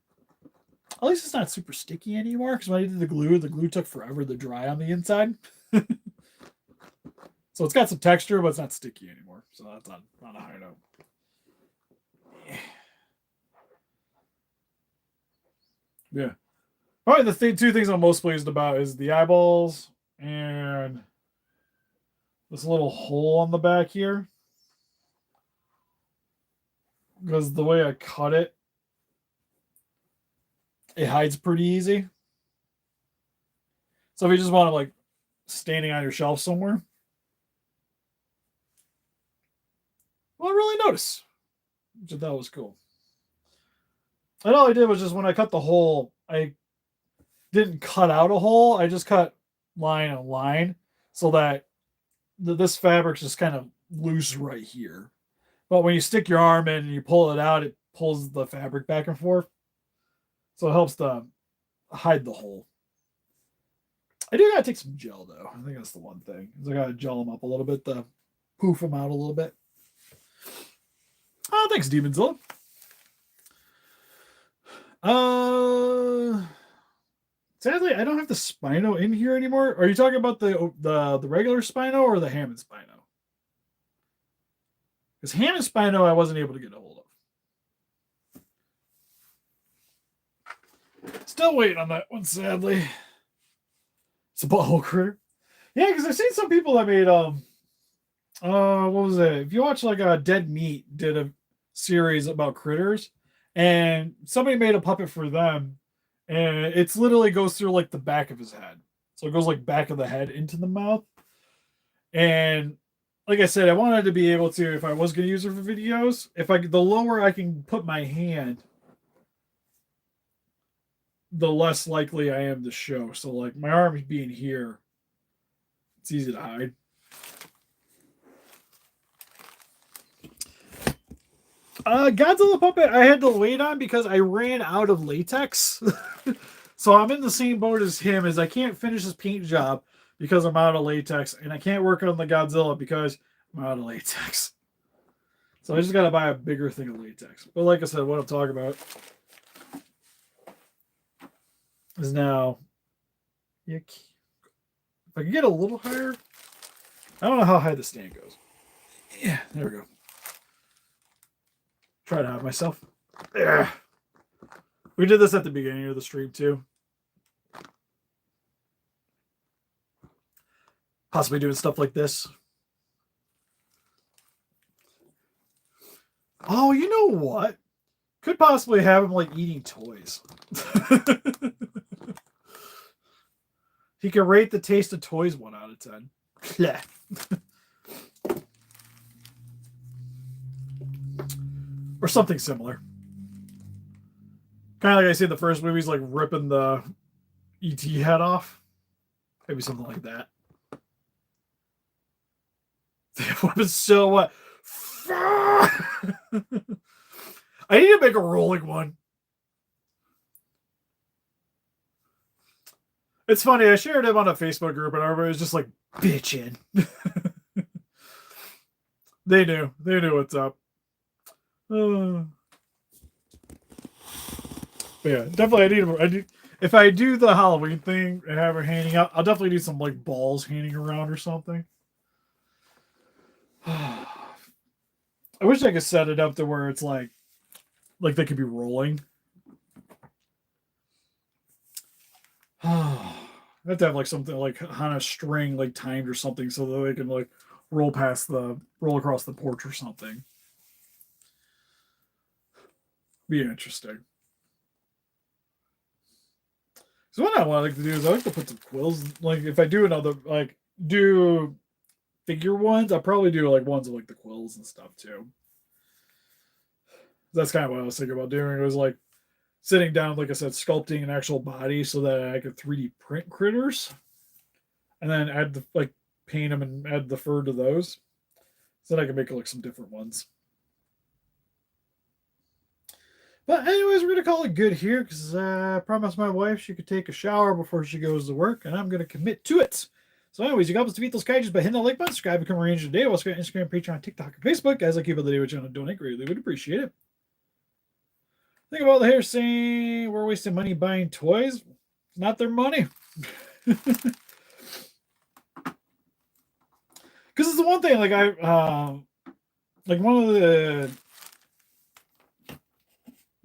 At least it's not super sticky anymore, because when I did the glue took forever to dry on the inside. So it's got some texture, but it's not sticky anymore. So that's not a high note. Yeah. Probably the two things I'm most pleased about is the eyeballs and this little hole on the back here. Because the way I cut it, it hides pretty easy. So if you just want to like standing on your shelf somewhere, well, really notice, which I thought was cool. And all I did was just when I cut the hole, I didn't cut out a hole. I just cut line on line so that this fabric's just kind of loose right here. But when you stick your arm in and you pull it out, it pulls the fabric back and forth. So it helps to hide the hole. I do gotta take some gel though. I think that's the one thing. I gotta gel them up a little bit to poof them out a little bit. Oh, thanks, Demonzilla. Sadly, I don't have the Spino in here anymore. Are you talking about the regular Spino or the Hammond Spino? Because Hammond Spino I wasn't able to get a hold of. Still waiting on that one, sadly. It's a butthole critter. Yeah, because I've seen some people that made what was it? If you watch like a Dead Meat did a series about critters, and somebody made a puppet for them, and it's literally goes through like the back of his head. So it goes like back of the head into the mouth. And like I said, I wanted to be able to, if I was going to use it for videos, the lower I can put my hand, the less likely I am to show. So like my arm being here, it's easy to hide. Godzilla puppet I had to wait on because I ran out of latex. So I'm in the same boat as him, as I can't finish his paint job because I'm out of latex, and I can't work on the Godzilla because I'm out of latex. So I just got to buy a bigger thing of latex. But like I said, what I'm talking about is now, if I can get a little higher, I don't know how high the stand goes. Yeah, there we go. Try to hide myself. Yeah. We did this at the beginning of the stream too. Possibly doing stuff like this. Oh, you know what? Could possibly have him like eating toys. He can rate the taste of toys 1 out of 10. Or something similar. Kind of like I see in the first movie, he's like ripping the ET head off. Maybe something like that. That was so what? I need to make a rolling one. It's funny, I shared him on a Facebook group and everybody was just like bitching. They knew what's up. But yeah, definitely I need if I do the Halloween thing and have her hanging out, I'll definitely do some like balls hanging around or something. I wish I could set it up to where it's like they could be rolling. I have to have like something like on a string, like timed or something, so that they can like roll across the porch or something. Be interesting. So what I like to do is I like to put some quills. Like if I do do figure ones, I'll probably do like ones of like the quills and stuff too. That's kind of what I was thinking about doing. It was like sitting down, like I said, sculpting an actual body so that I could 3D print critters, and then add the like paint them and add the fur to those, so that I can make like some different ones. But anyways, we're gonna call it good here because I promised my wife she could take a shower before she goes to work, and I'm gonna commit to it. So anyways, you can help us defeat those kaijus by hitting the like button, subscribe, become a ranger today. Also got Instagram, Patreon, TikTok, and Facebook. Guys, like keep up the day with channel, donate greatly, would appreciate it. Think about the hair saying we're wasting money buying toys. It's not their money. Because it's the one thing, like like one of the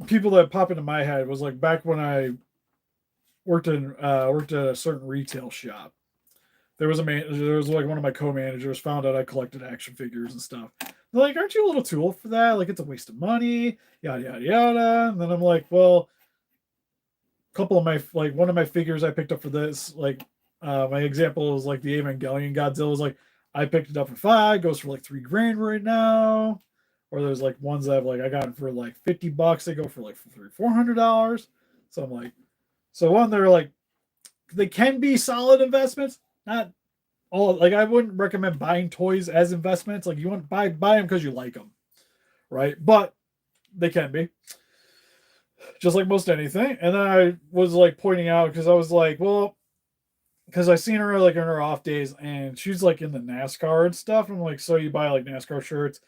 people that pop into my head was like back when I worked at a certain retail shop. There was like one of my co-managers found out I collected action figures and stuff. They're like, aren't you a little too old for that? Like, it's a waste of money, yada yada yada. And then I'm like, well, couple of my one of my figures I picked up for this, like my example is like the Evangelion Godzilla is like I picked it up for $5, goes for like $3,000 right now. Or there's like ones that I got for like $50, they go for like $300-$400. So I'm like, so one, they're like, they can be solid investments, not all. Like I wouldn't recommend buying toys as investments. Like you want to buy them because you like them, right? But they can be, just like most anything. And then I was like pointing out because I was like, well, because I seen her like in her off days, and she's like in the NASCAR and stuff. I'm like, so you buy like NASCAR shirts?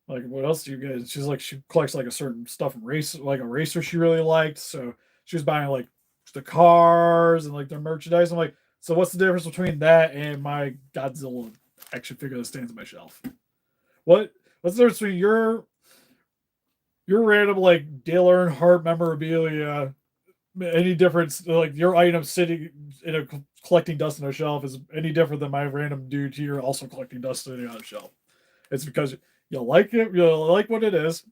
Like, what else do you get? She's like, she collects like a certain stuff from race, like a racer she really liked. So she was buying like the cars and like their merchandise. I'm like, so what's the difference between that and my Godzilla action figure that stands on my shelf? What's the difference between your random like Dale Earnhardt memorabilia? Any difference, like your item sitting in a collecting dust on a shelf is any different than my random dude here also collecting dust sitting on a shelf? It's because you like it, you like what it is,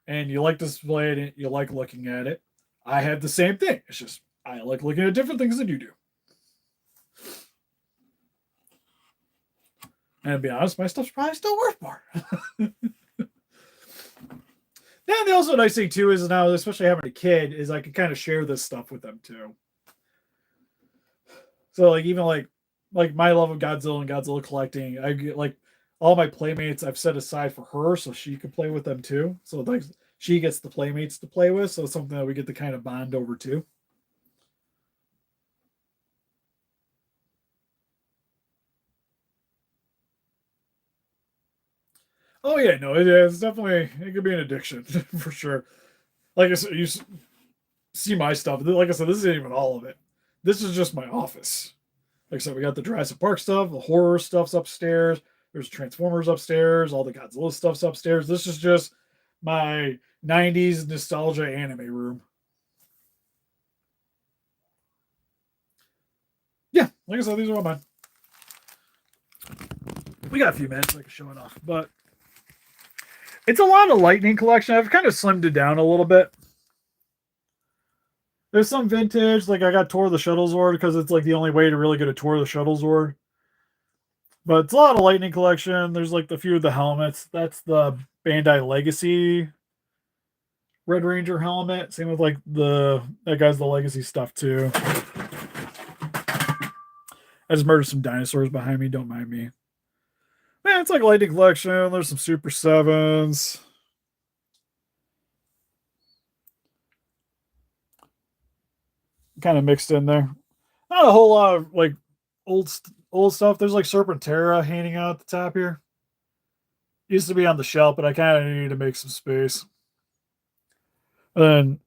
and you like displaying it, you like looking at it. I had the same thing. It's just I like looking at different things than you do. And to be honest, my stuff's probably still worth more. Then the also nice thing too is now, especially having a kid, is I can kind of share this stuff with them too. So like even like my love of Godzilla and Godzilla collecting, I get like all my playmates I've set aside for her so she can play with them too. So like she gets the playmates to play with, so it's something that we get to kind of bond over too. Oh yeah, no, it's definitely it could be an addiction for sure. Like I said, you see my stuff. Like I said, this isn't even all of it. This is just my office. Like I said, we got the Jurassic Park stuff, the horror stuff's upstairs. There's Transformers upstairs, all the Godzilla stuff's upstairs. This is just my 90s nostalgia anime room. Yeah, like I said, these are all mine. We got a few minutes so I can show it off, but it's a lot of Lightning collection. I've kind of slimmed it down a little bit. There's some vintage, like I got Tour of the Shuttle Zord because it's like the only way to really get a Tour of the Shuttle Zord. But it's a lot of Lightning collection. There's like a few of the helmets. That's the Bandai Legacy Red Ranger helmet. Same with like that guy's the Legacy stuff too. I just murdered some dinosaurs behind me. Don't mind me. Man, it's like Lightning Collection. There's some Super 7s. Kind of mixed in there. Not a whole lot of like old stuff. There's like Serpentera hanging out at the top here. Used to be on the shelf, but I kind of needed to make some space. And then,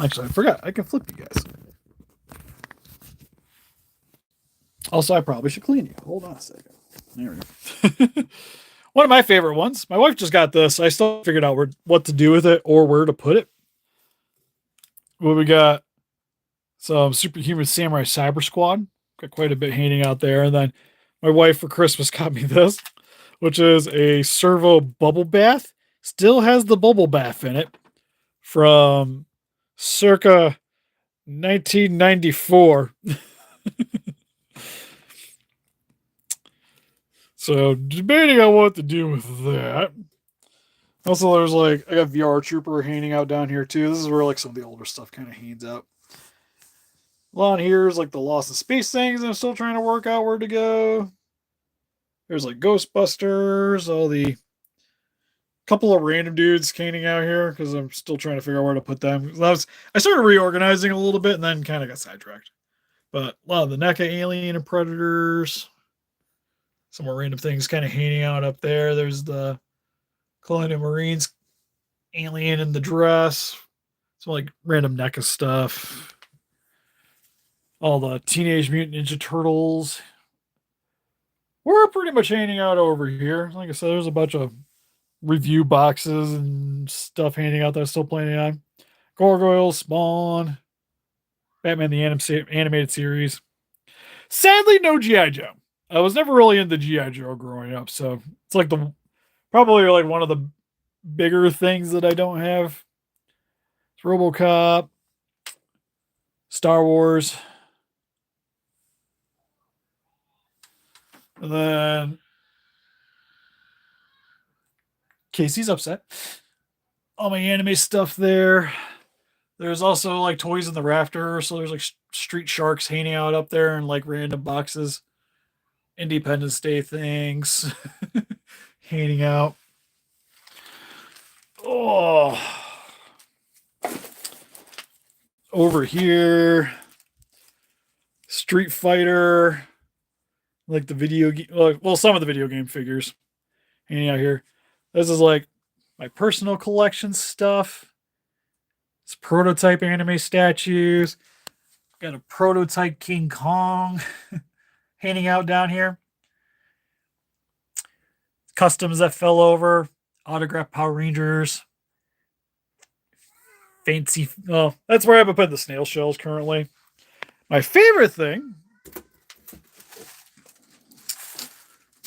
actually, I forgot. I can flip you guys. Also, I probably should clean you. Hold on a second. There we go. One of my favorite ones. My wife just got this. I still figured out what to do with it or where to put it. Well, we got some Superhuman Samurai Cyber Squad. Got quite a bit hanging out there. And then my wife for Christmas got me this, which is a servo bubble bath. Still has the bubble bath in it from circa 1994. So debating on what to do with that. Also, there's like, I got VR Trooper hanging out down here too. This is where like some of the older stuff kind of hangs out. A lot here is like the Lost in Space things. I'm still trying to work out where to go. There's like Ghostbusters, all the couple of random dudes hanging out here because I'm still trying to figure out where to put them. I started reorganizing a little bit and then kind of got sidetracked. But a lot of the NECA Alien and Predators. Some more random things kind of hanging out up there. There's the Colonial Marines alien in the dress. Some like random NECA stuff. All the Teenage Mutant Ninja Turtles. We're pretty much hanging out over here. Like I said, there's a bunch of review boxes and stuff handing out that I'm still planning on. Gargoyle, Spawn, Batman the Animated Series. Sadly, no G.I. Joe. I was never really into G.I. Joe growing up, so it's like probably like one of the bigger things that I don't have. It's RoboCop, Star Wars, and then Casey's upset. All my anime stuff there. There's also like toys in the rafter, so there's like Street Sharks hanging out up there in like random boxes. Independence Day things hanging out. Oh, over here, Street Fighter, like the video game. Well, some of the video game figures hanging out here. This is like my personal collection stuff. It's prototype anime statues. Got a prototype King Kong handing out down here. Customs that fell over. Autographed Power Rangers. Fancy. Well, that's where I would put the snail shells currently. My favorite thing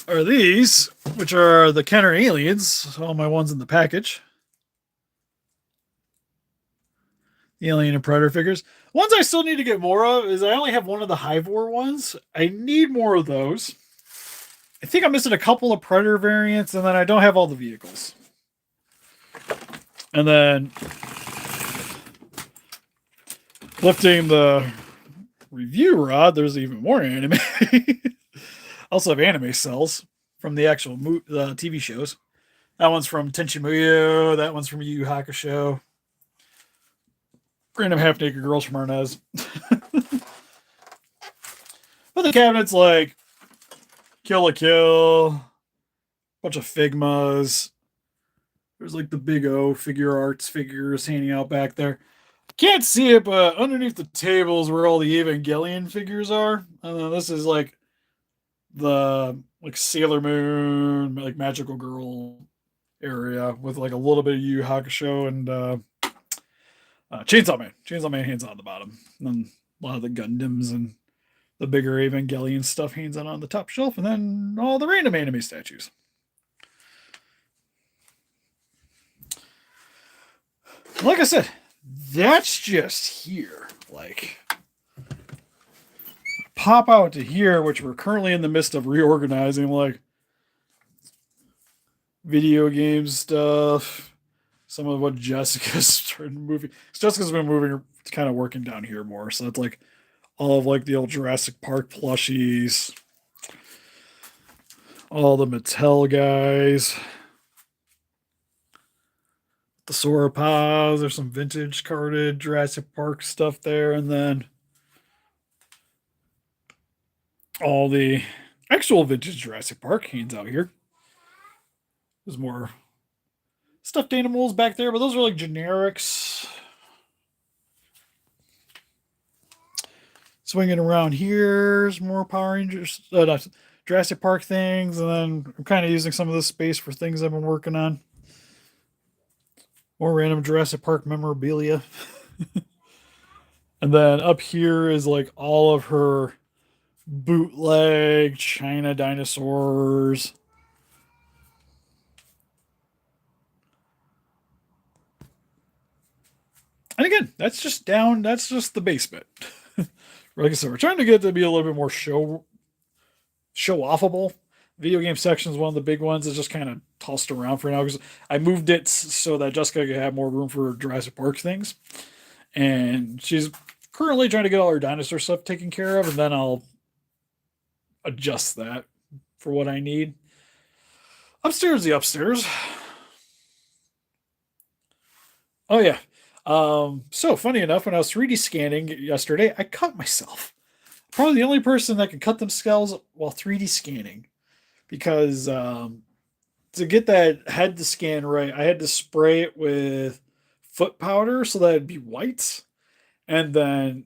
are these, which are the Kenner Aliens. All my ones in the package. The Alien and Predator figures. Ones I still need to get more of is I only have one of the Hivore ones. I need more of those. I think I'm missing a couple of Predator variants, and then I don't have all the vehicles. And then lifting the review rod, there's even more anime. Also have anime cells from the actual TV shows. That one's from Tenchi Muyo. That one's from Yu Yu Hakusho. Random half-naked girls from Arnaz. But the cabinet's like Kill la Kill, bunch of Figmas. There's like the Big O figure arts figures hanging out back there. Can't see it, but underneath the table is where all the Evangelion figures are. And then this is like the like Sailor Moon, like Magical Girl area with like a little bit of Yu Yu Hakusho and Chainsaw Man. Chainsaw Man hands on the bottom. And then a lot of the Gundams and the bigger Evangelion stuff hands on the top shelf. And then all the random anime statues. Like I said, that's just here. Like, pop out to here, which we're currently in the midst of reorganizing, like video game stuff. Some of what Jessica's started moving. Jessica's been moving, kind of working down here more. So it's like all of like the old Jurassic Park plushies, all the Mattel guys, the sauropods. There's some vintage carded Jurassic Park stuff there, and then all the actual vintage Jurassic Park hands out here. There's more stuffed animals back there, but those are like generics. Swinging around here's more Power Rangers, Jurassic Park things, and then I'm kind of using some of this space for things I've been working on. More random Jurassic Park memorabilia. And then up here is like all of her bootleg China dinosaurs. And again, that's just the basement. Like I said, we're trying to get it to be a little bit more show offable. Video game section is one of the big ones. It's just kind of tossed around for now because I moved it so that Jessica could have more room for Jurassic Park things. And she's currently trying to get all her dinosaur stuff taken care of, and then I'll adjust that for what I need. Upstairs, the upstairs. Oh yeah. So funny enough, when I was 3D scanning yesterday, I cut myself. Probably the only person that can cut themselves while 3D scanning, because to get that head to scan right, I had to spray it with foot powder so that it'd be white, and then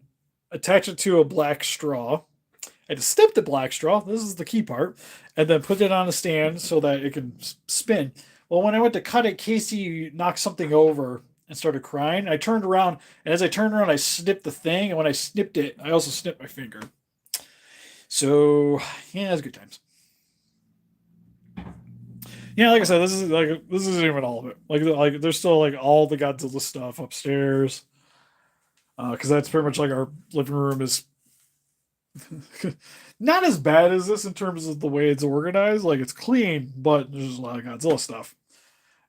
attach it to a black straw. I had to snip the black straw. This is the key part, and then put it on a stand so that it can spin. Well, when I went to cut it, Casey knocked something over and started crying. I turned around, and as I turned around, I snipped the thing, and when I snipped it, I also snipped my finger. So, yeah, it's good times. Yeah, like I said, this isn't even all of it. Like there's still like all the Godzilla stuff upstairs, because that's pretty much like our living room is not as bad as this in terms of the way it's organized. Like it's clean, but there's a lot of Godzilla stuff.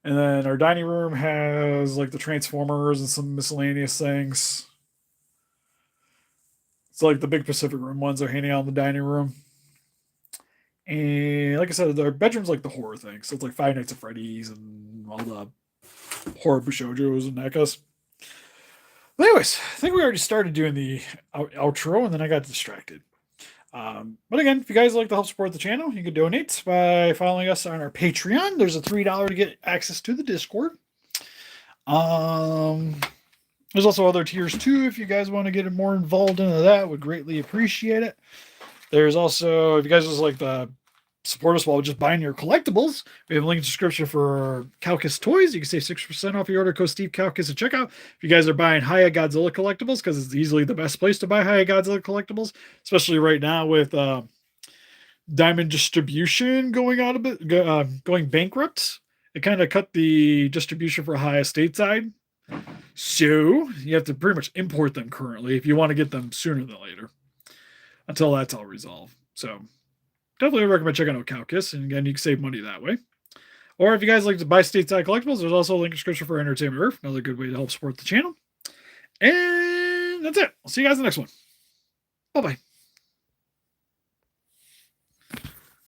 And then our dining room has like the Transformers and some miscellaneous things. It's like the big Pacific Rim ones are hanging out in the dining room. And like I said, our bedroom's like the horror thing. So it's like Five Nights at Freddy's and all the horror Bushojos and NECAs. But anyways, I think we already started doing the outro, and then I got distracted. But again, if you guys like to help support the channel, you can donate by following us on our Patreon. There's a $3 to get access to the Discord. There's also other tiers too. If you guys want to get more involved into that, would greatly appreciate it. There's also, if you guys just like to support us while just buying your collectibles, we have a link in the description for Calcus toys. You can save 6% off your order. Code Steve Calcus at checkout. If you guys are buying Hiya Godzilla collectibles, because it's easily the best place to buy Hiya Godzilla collectibles, especially right now with Diamond Distribution going out a bit, going bankrupt. It kind of cut the distribution for Hiya stateside. So you have to pretty much import them currently if you want to get them sooner than later, until that's all resolved. So definitely recommend checking out Calcus, and again, you can save money that way. Or if you guys like to buy stateside collectibles, there's also a link in the description for Entertainment Earth, another good way to help support the channel. And that's it. I'll see you guys in the next one. Bye-bye.